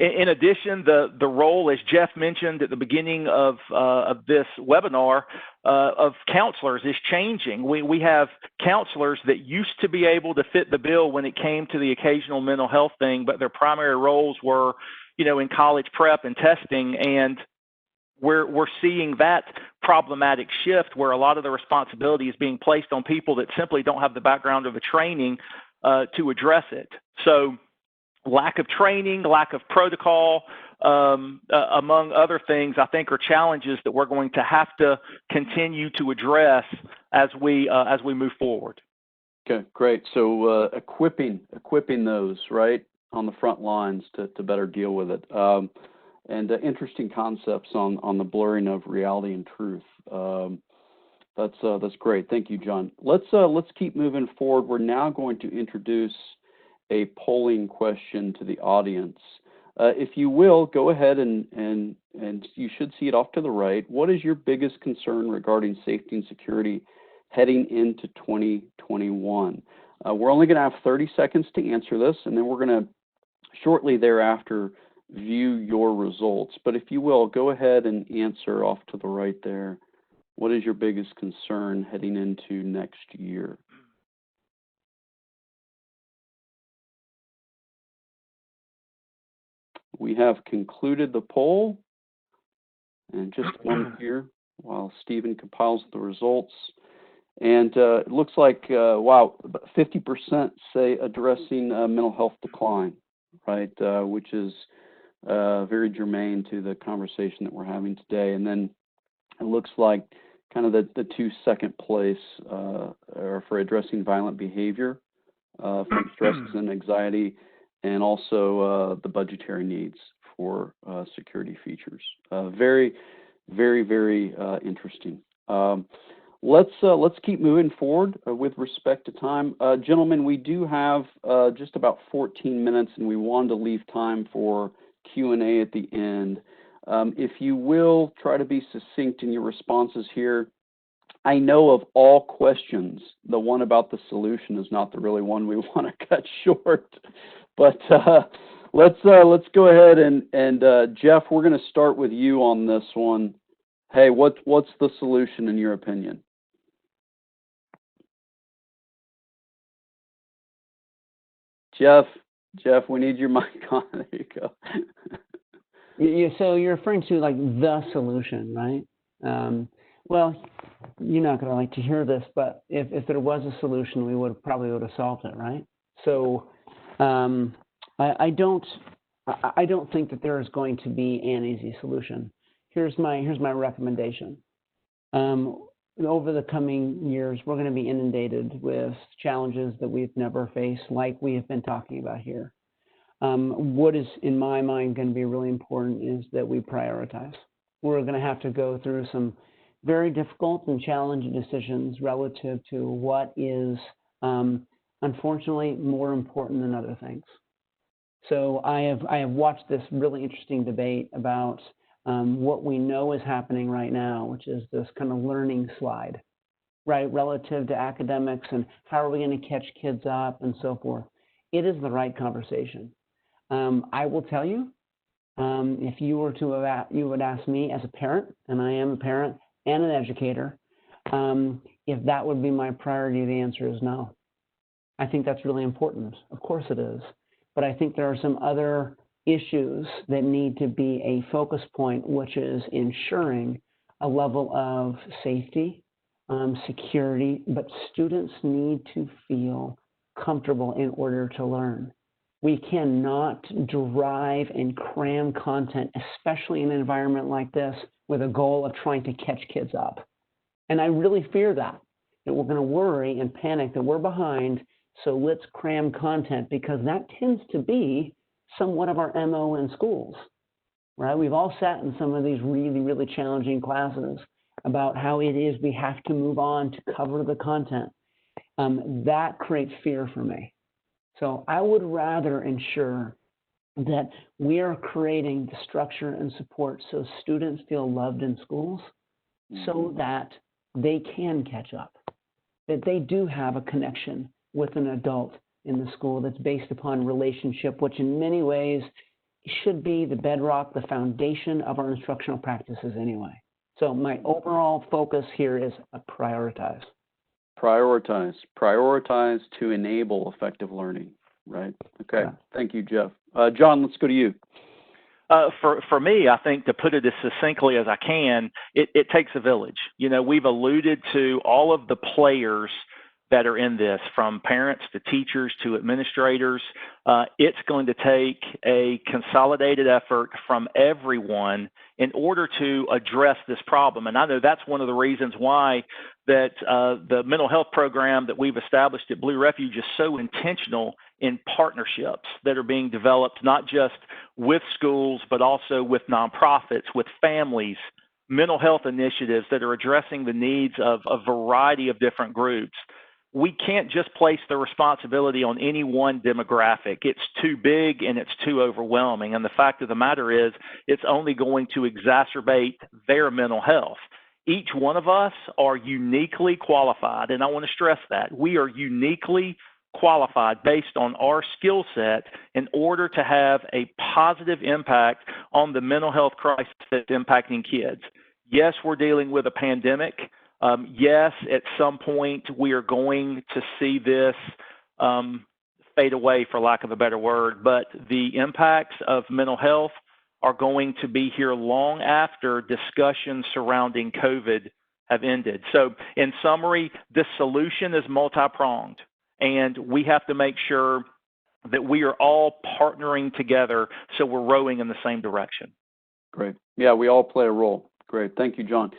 In addition, the role, as Jeff mentioned at the beginning of this webinar, of counselors is changing. We have counselors that used to be able to fit the bill when it came to the occasional mental health thing, but their primary roles were, in college prep and testing, and we're seeing that problematic shift where a lot of the responsibility is being placed on people that simply don't have the background or the training to address it. So lack of training, lack of protocol, among other things, I think are challenges that we're going to have to continue to address as we move forward. Okay, great. So equipping those, right, on the front lines to better deal with it. And interesting concepts on the blurring of reality and truth. That's great. Thank you, John. Let's keep moving forward. We're now going to introduce a polling question to the audience. If you will, go ahead and you should see it off to the right. What is your biggest concern regarding safety and security heading into 2021? We're only going to have 30 seconds to answer this, and then we're going to shortly thereafter view your results. But if you will, go ahead and answer off to the right there. What is your biggest concern heading into next year? We have concluded the poll, and just one here while Stephen compiles the results. And it looks like, wow, 50% say addressing mental health decline, right, which is very germane to the conversation that we're having today. And then it looks like kind of the two second place are for addressing violent behavior from stresses and anxiety, and also the budgetary needs for security features. Very, very, very interesting. Let's keep moving forward with respect to time. Gentlemen, we do have just about 14 minutes, and we wanted to leave time for Q&A at the end. If you will, try to be succinct in your responses here. I know of all questions, the one about the solution is not the really one we want to cut short. But let's go ahead and Jeff, we're going to start with you on this one. Hey, what's the solution in your opinion? Jeff, we need your mic on. There you go. So you're referring to like the solution, right? Well, you're not going to like to hear this, but if there was a solution, we probably would have solved it, right? So I don't think that there is going to be an easy solution. Here's my recommendation. Over the coming years, we're going to be inundated with challenges that we've never faced, like we have been talking about here. What is, in my mind, going to be really important is that we prioritize. We're going to have to go through some very difficult and challenging decisions relative to what is, unfortunately, more important than other things. So I have watched this really interesting debate about what we know is happening right now, which is this kind of learning slide, right, relative to academics and how are we going to catch kids up and so forth. It is the right conversation. I will tell you, if you were to, you would ask me as a parent, and I am a parent and an educator, if that would be my priority, the answer is no. I think that's really important. Of course it is. But I think there are some other issues that need to be a focus point, which is ensuring a level of safety, security, but students need to feel comfortable in order to learn. We cannot drive and cram content, especially in an environment like this, with a goal of trying to catch kids up. And I really fear that we're going to worry and panic that we're behind, so let's cram content, because that tends to be somewhat of our MO in schools, right? We've all sat in some of these really, really challenging classes about how it is we have to move on to cover the content. That creates fear for me. So I would rather ensure that we are creating the structure and support so students feel loved in schools, so that they can catch up, that they do have a connection with an adult in the school that's based upon relationship, which in many ways should be the bedrock, the foundation of our instructional practices anyway. So my overall focus here is prioritize. Prioritize to enable effective learning, right? Okay, yeah. Thank you, Jeff. John, let's go to you. For me, I think to put it as succinctly as I can, it takes a village. You know, we've alluded to all of the players that are in this, from parents to teachers to administrators. It's going to take a consolidated effort from everyone in order to address this problem. And I know that's one of the reasons why that the mental health program that we've established at Blue Refuge is so intentional in partnerships that are being developed, not just with schools, but also with nonprofits, with families, mental health initiatives that are addressing the needs of a variety of different groups, we can't just place the responsibility on any one demographic. It's too big and it's too overwhelming. And the fact of the matter is, it's only going to exacerbate their mental health. Each one of us are uniquely qualified, and I want to stress that. We are uniquely qualified based on our skill set in order to have a positive impact on the mental health crisis that's impacting kids. Yes, we're dealing with a pandemic. Yes, at some point we are going to see this fade away, for lack of a better word, but the impacts of mental health are going to be here long after discussions surrounding COVID have ended. So in summary, the solution is multi-pronged, and we have to make sure that we are all partnering together so we're rowing in the same direction. Great. Yeah, we all play a role. Great. Thank you, John.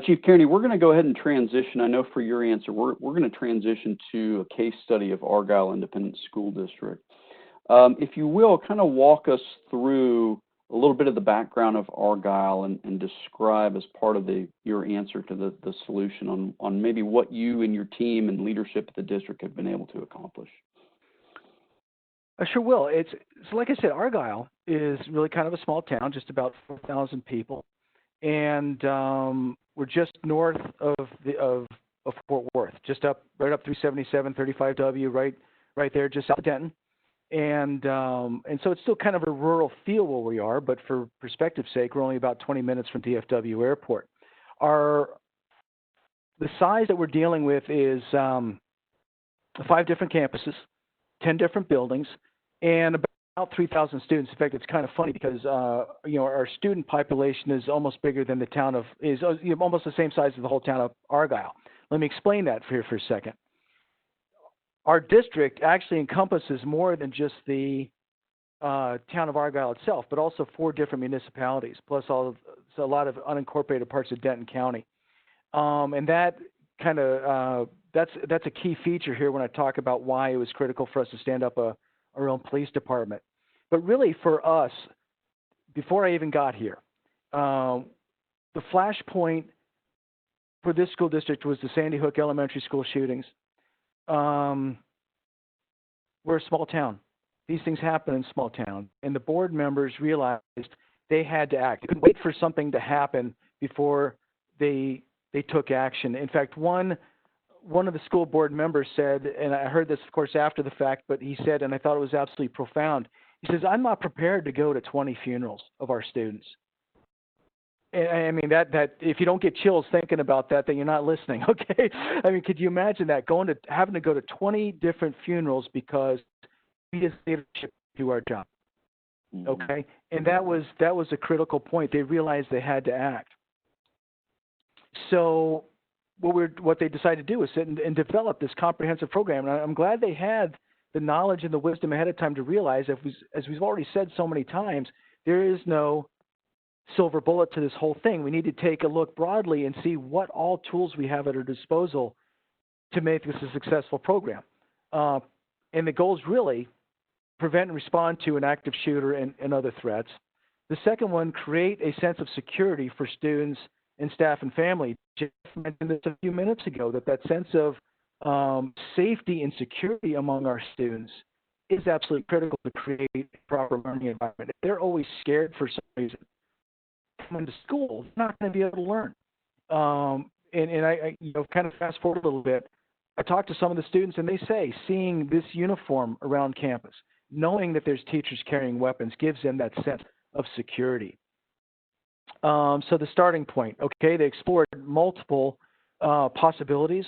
Chief Kearney, we're going to go ahead and transition. I know for your answer, we're going to transition to a case study of Argyle Independent School District. If you will, kind of walk us through a little bit of the background of Argyle and describe as part of your answer to the solution on maybe what you and your team and leadership at the district have been able to accomplish. I sure will. So like I said, Argyle is really kind of a small town, just about 4,000 people. And we're just north of Fort Worth, just right up through 77, 35W, right there, just south of Denton. And so it's still kind of a rural feel where we are, but for perspective's sake, we're only about 20 minutes from DFW Airport. The size that we're dealing with is 5 different campuses, 10 different buildings, and about 3,000 students. In fact, it's kind of funny because our student population is almost bigger than is almost the same size as the whole town of Argyle. Let me explain that for a second. Our district actually encompasses more than just the town of Argyle itself, but also 4 different municipalities, plus a lot of unincorporated parts of Denton County. And that kind of that's a key feature here when I talk about why it was critical for us to stand up our own police department. But really for us, before I even got here, the flashpoint for this school district was the Sandy Hook Elementary School shootings. We're a small town. These things happen in small towns. And the board members realized they had to act. They couldn't wait for something to happen before they took action. In fact, one of the school board members said, and I heard this, of course, after the fact, but he said, and I thought it was absolutely profound, he says, "I'm not prepared to go to 20 funerals of our students." And I mean, that if you don't get chills thinking about that, then you're not listening, okay? I mean, could you imagine that, having to go to 20 different funerals because we as leadership do our job, okay? And that was a critical point. They realized they had to act. So what they decided to do is sit and develop this comprehensive program. And I'm glad they had the knowledge and the wisdom ahead of time to realize, as we've already said so many times, there is no silver bullet to this whole thing. We need to take a look broadly and see what all tools we have at our disposal to make this a successful program. And the goal is really prevent and respond to an active shooter and other threats. The second one, create a sense of security for students and staff and family. Jeff mentioned this a few minutes ago, that sense of safety and security among our students is absolutely critical to create a proper learning environment. If they're always scared for some reason, coming to school, they're not going to be able to learn. And I kind of fast forward a little bit. I talk to some of the students, and they say seeing this uniform around campus, knowing that there's teachers carrying weapons, gives them that sense of security. So the starting point, okay, they explored multiple possibilities.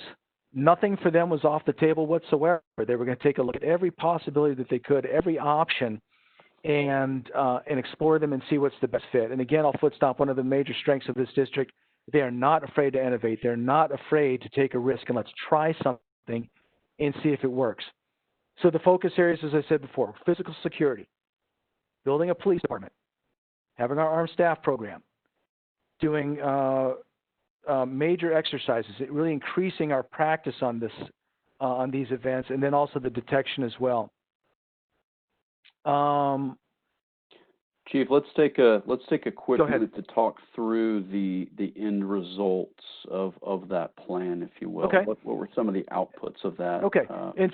Nothing for them was off the table whatsoever. They were going to take a look at every possibility that they could, every option, and explore them and see what's the best fit. And again, I'll foot stomp one of the major strengths of this district. They are not afraid to innovate. They're not afraid to take a risk, and let's try something and see if it works. So the focus areas, as I said before, physical security, building a police department, having our armed staff program, doing major exercises, really increasing our practice on these events, and then also the detection as well. Chief, let's take a quick Go ahead. minute to talk through the end results of that plan, if you will. Okay. What were some of the outputs of that? Okay, and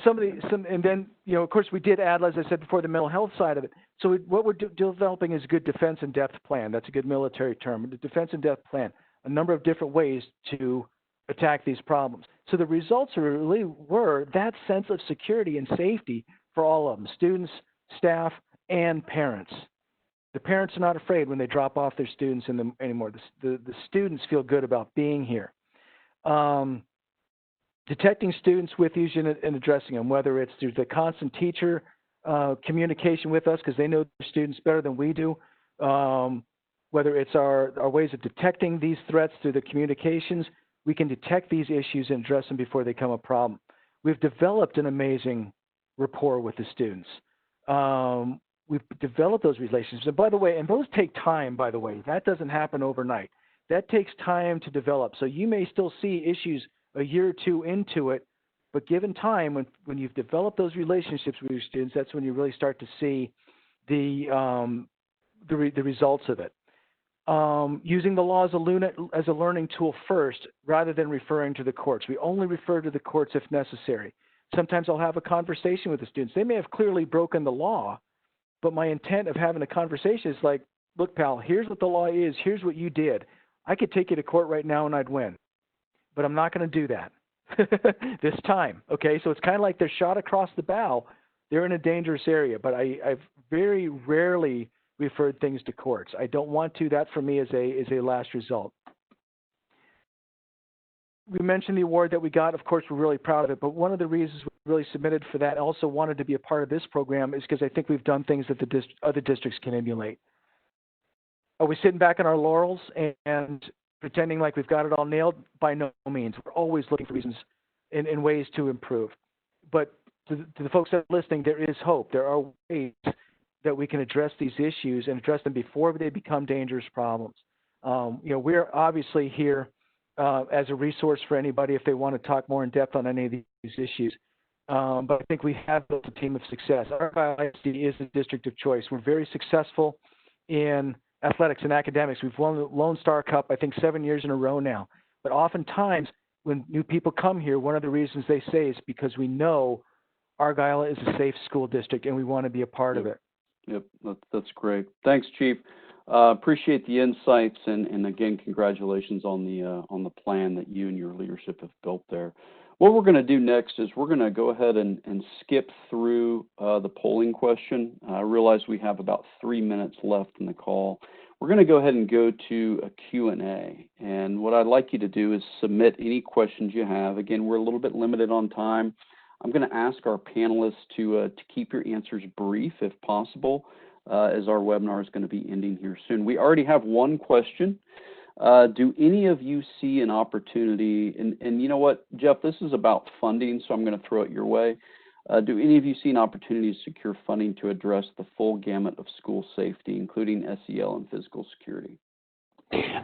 and then, of course, we did add, as I said before, the mental health side of it. So what we're developing is a good defense in depth plan. That's a good military term. The defense in depth plan, a number of different ways to attack these problems. So the results really were that sense of security and safety for all of them, students, staff, and parents. The parents are not afraid when they drop off their students anymore. The students feel good about being here. Detecting students with issues and addressing them, whether it's through the constant teacher communication with us because they know their students better than we do, whether it's our ways of detecting these threats through the communications, we can detect these issues and address them before they become a problem. We've developed an amazing rapport with the students. We've developed those relationships. And by the way, and those take time, by the way. That doesn't happen overnight. That takes time to develop. So you may still see issues a year or two into it, but given time, when you've developed those relationships with your students, that's when you really start to see the results of it. Using the law as a learning tool first, rather than referring to the courts. We only refer to the courts if necessary. Sometimes I'll have a conversation with the students. They may have clearly broken the law, but my intent of having a conversation is like, look, pal, here's what the law is. Here's what you did. I could take you to court right now and I'd win, but I'm not going to do that this time. Okay, so it's kind of like they're shot across the bow. They're in a dangerous area, but I've very rarely referred things to courts. I don't want to. That for me is a last result. We mentioned the award that we got. Of course, we're really proud of it, but one of the reasons we really submitted for that, also wanted to be a part of this program, is because I think we've done things that the other districts can emulate. Are we sitting back on our laurels and pretending like we've got it all nailed? By no means. We're always looking for reasons and ways to improve. But to the folks that are listening, there is hope. There are ways that we can address these issues and address them before they become dangerous problems. We're obviously here as a resource for anybody if they want to talk more in depth on any of these issues. But I think we have built a team of success. Our ISD is the district of choice. We're very successful in athletics and academics. We've won the Lone Star Cup, I think, 7 years in a row now. But oftentimes, when new people come here, one of the reasons they say is because we know Argyle is a safe school district and we want to be a part of it. Yep, that's great. Thanks, Chief. Appreciate the insights, and again, congratulations on the plan that you and your leadership have built there. What we're going to do next is we're going to go ahead and skip through the polling question. I realize we have about 3 minutes left in the call. We're going to go ahead and go to a Q&A, and what I'd like you to do is submit any questions you have. Again, we're a little bit limited on time. I'm going to ask our panelists to keep your answers brief if possible, as our webinar is going to be ending here soon. We already have one question. Do any of you see an opportunity, and you know what, Jeff, this is about funding, so I'm going to throw it your way. Do any of you see an opportunity to secure funding to address the full gamut of school safety, including SEL and physical security?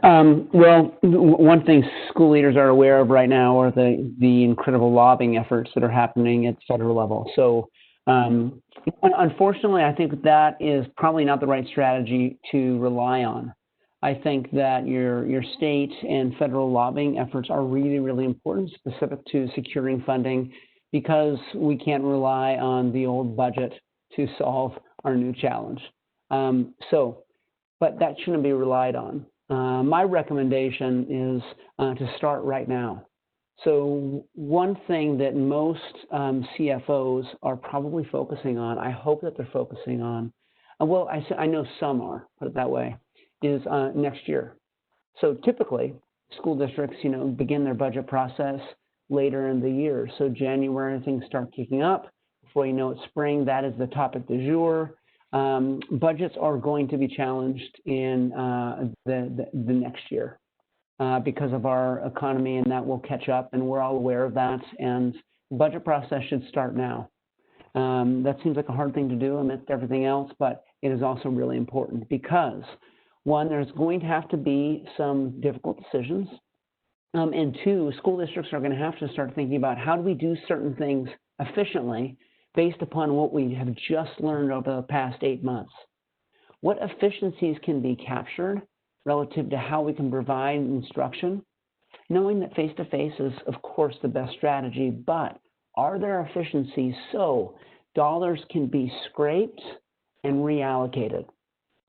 Well, one thing school leaders are aware of right now are the incredible lobbying efforts that are happening at the federal level. So unfortunately, I think that is probably not the right strategy to rely on. I think that your state and federal lobbying efforts are really, really important, specific to securing funding, because we can't rely on the old budget to solve our new challenge. But that shouldn't be relied on. My recommendation is to start right now. So one thing that most CFOs are probably focusing on, I hope that they're focusing on, well, I know some are, put it that way, is next year. So typically, school districts, begin their budget process later in the year. So January, things start kicking up. Before you know it, spring, that is the topic du jour. Budgets are going to be challenged in the next year because of our economy, and that will catch up, and we're all aware of that. And the budget process should start now. That seems like a hard thing to do amidst everything else, but it is also really important because, one, there's going to have to be some difficult decisions. And two, school districts are going to have to start thinking about how do we do certain things efficiently based upon what we have just learned over the past 8 months. what efficiencies can be captured relative to how we can provide instruction, knowing that face-to-face is, of course, the best strategy, but are there efficiencies so dollars can be scraped and reallocated?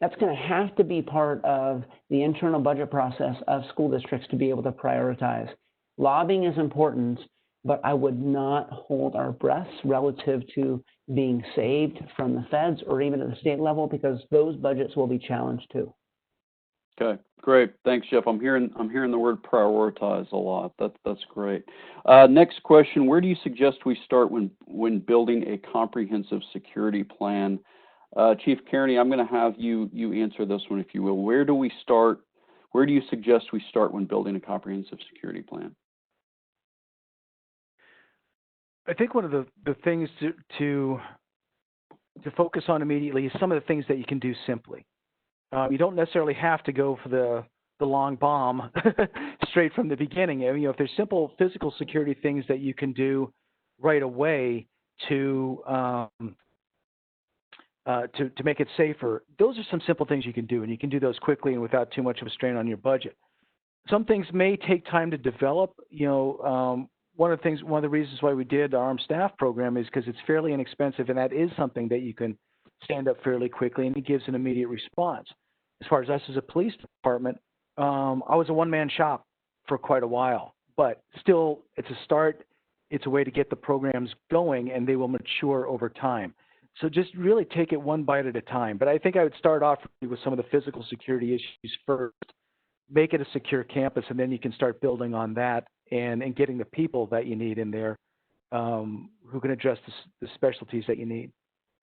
That's going to have to be part of the internal budget process of school districts to be able to prioritize. Lobbying is important, but I would not hold our breaths relative to being saved from the feds or even at the state level, because those budgets will be challenged too. Okay, great. Thanks, Jeff. I'm hearing the word prioritize a lot. That's great. Next question: where do you suggest we start when building a comprehensive security plan? Chief Kearney, I'm going to have you answer this one, if you will. Where do we start? Where do you suggest we start when building a comprehensive security plan? I think one of the things to focus on immediately is some of the things that you can do simply. You don't necessarily have to go for the long bomb straight from the beginning. If there's simple physical security things that you can do right away to make it safer, those are some simple things you can do, and you can do those quickly and without too much of a strain on your budget. Some things may take time to develop. One of the reasons why we did the Armed Staff Program is because it's fairly inexpensive, and that is something that you can stand up fairly quickly, and it gives an immediate response. As far as us as a police department, I was a one-man shop for quite a while, but still, it's a start. It's a way to get the programs going, and they will mature over time. So just really take it one bite at a time. But I think I would start off with some of the physical security issues first, make it a secure campus, and then you can start building on that and getting the people that you need in there who can address the specialties that you need.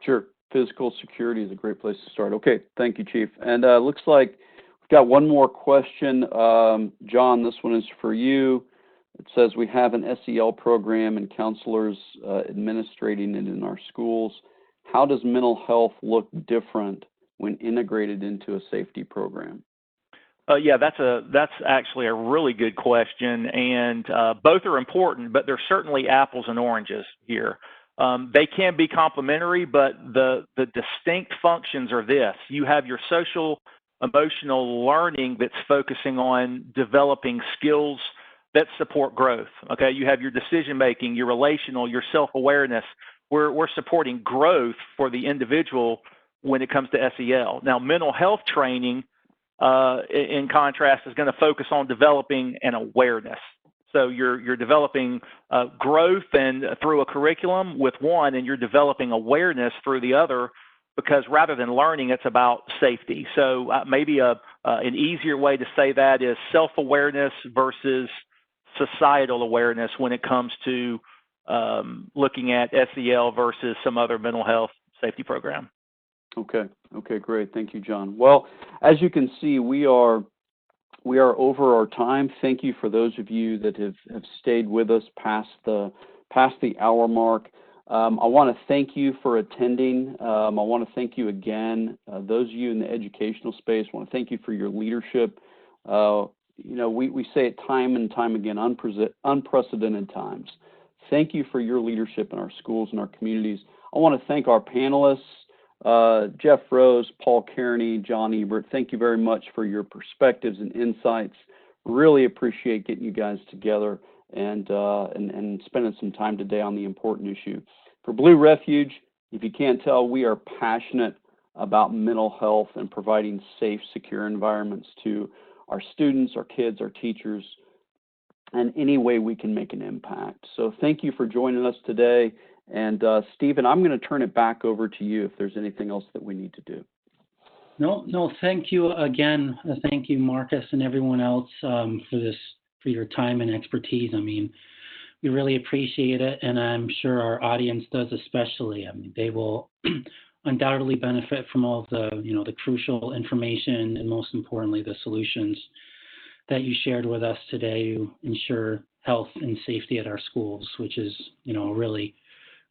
Sure. Physical security is a great place to start. Okay. Thank you, Chief. And looks like we've got one more question. John, this one is for you. It says we have an SEL program and counselors administrating it in our schools. How does mental health look different when integrated into a safety program? Yeah, that's actually a really good question, and both are important, but they're certainly apples and oranges here. They can be complementary, but the distinct functions are this. You have your social, emotional learning that's focusing on developing skills that support growth. Okay, you have your decision making, your relational, your self-awareness. We're supporting growth for the individual when it comes to SEL. Now, mental health training, in contrast, is going to focus on developing an awareness. So you're developing growth and through a curriculum with one, and you're developing awareness through the other, because rather than learning, it's about safety. So maybe an easier way to say that is self-awareness versus societal awareness when it comes to looking at SEL versus some other mental health safety program. Okay, great. Thank you, John. Well, as you can see, we are over our time. Thank you for those of you that have stayed with us past the hour mark. I want to thank you for attending. I want to thank you again. Those of you in the educational space, I want to thank you for your leadership. We say it time and time again, unprecedented times. Thank you for your leadership in our schools and our communities. I want to thank our panelists, Jeff Rose, Paul Kearney, John Ebert. Thank you very much for your perspectives and insights. Really appreciate getting you guys together and spending some time today on the important issue. For Blue Refuge, if you can't tell, we are passionate about mental health and providing safe, secure environments to our students, our kids, our teachers, and any way we can make an impact. So thank you for joining us today. And Stephen, I'm going to turn it back over to you if there's anything else that we need to do. No, thank you again. Thank you, Marcus, and everyone else for your time and expertise. I mean, we really appreciate it, and I'm sure our audience does especially. I mean, they will undoubtedly benefit from all of the crucial information and, most importantly, the solutions that you shared with us today to ensure health and safety at our schools, which is, a really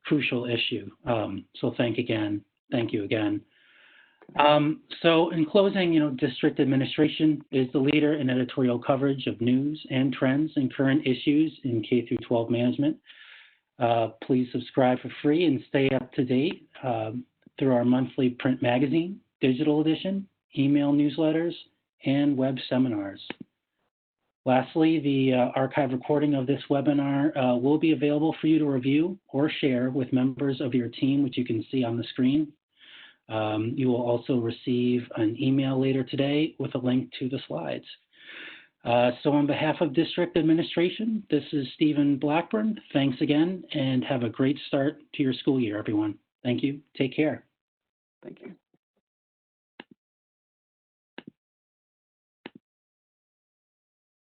crucial issue. So thank you again. So in closing, district administration is the leader in editorial coverage of news and trends and current issues in K through 12 management. Please subscribe for free and stay up to date through our monthly print magazine, digital edition, email newsletters, and web seminars. Lastly, the archive recording of this webinar will be available for you to review or share with members of your team, which you can see on the screen. You will also receive an email later today with a link to the slides. So on behalf of District Administration, this is Stephen Blackburn. Thanks again, and have a great start to your school year, everyone. Thank you. Take care. Thank you.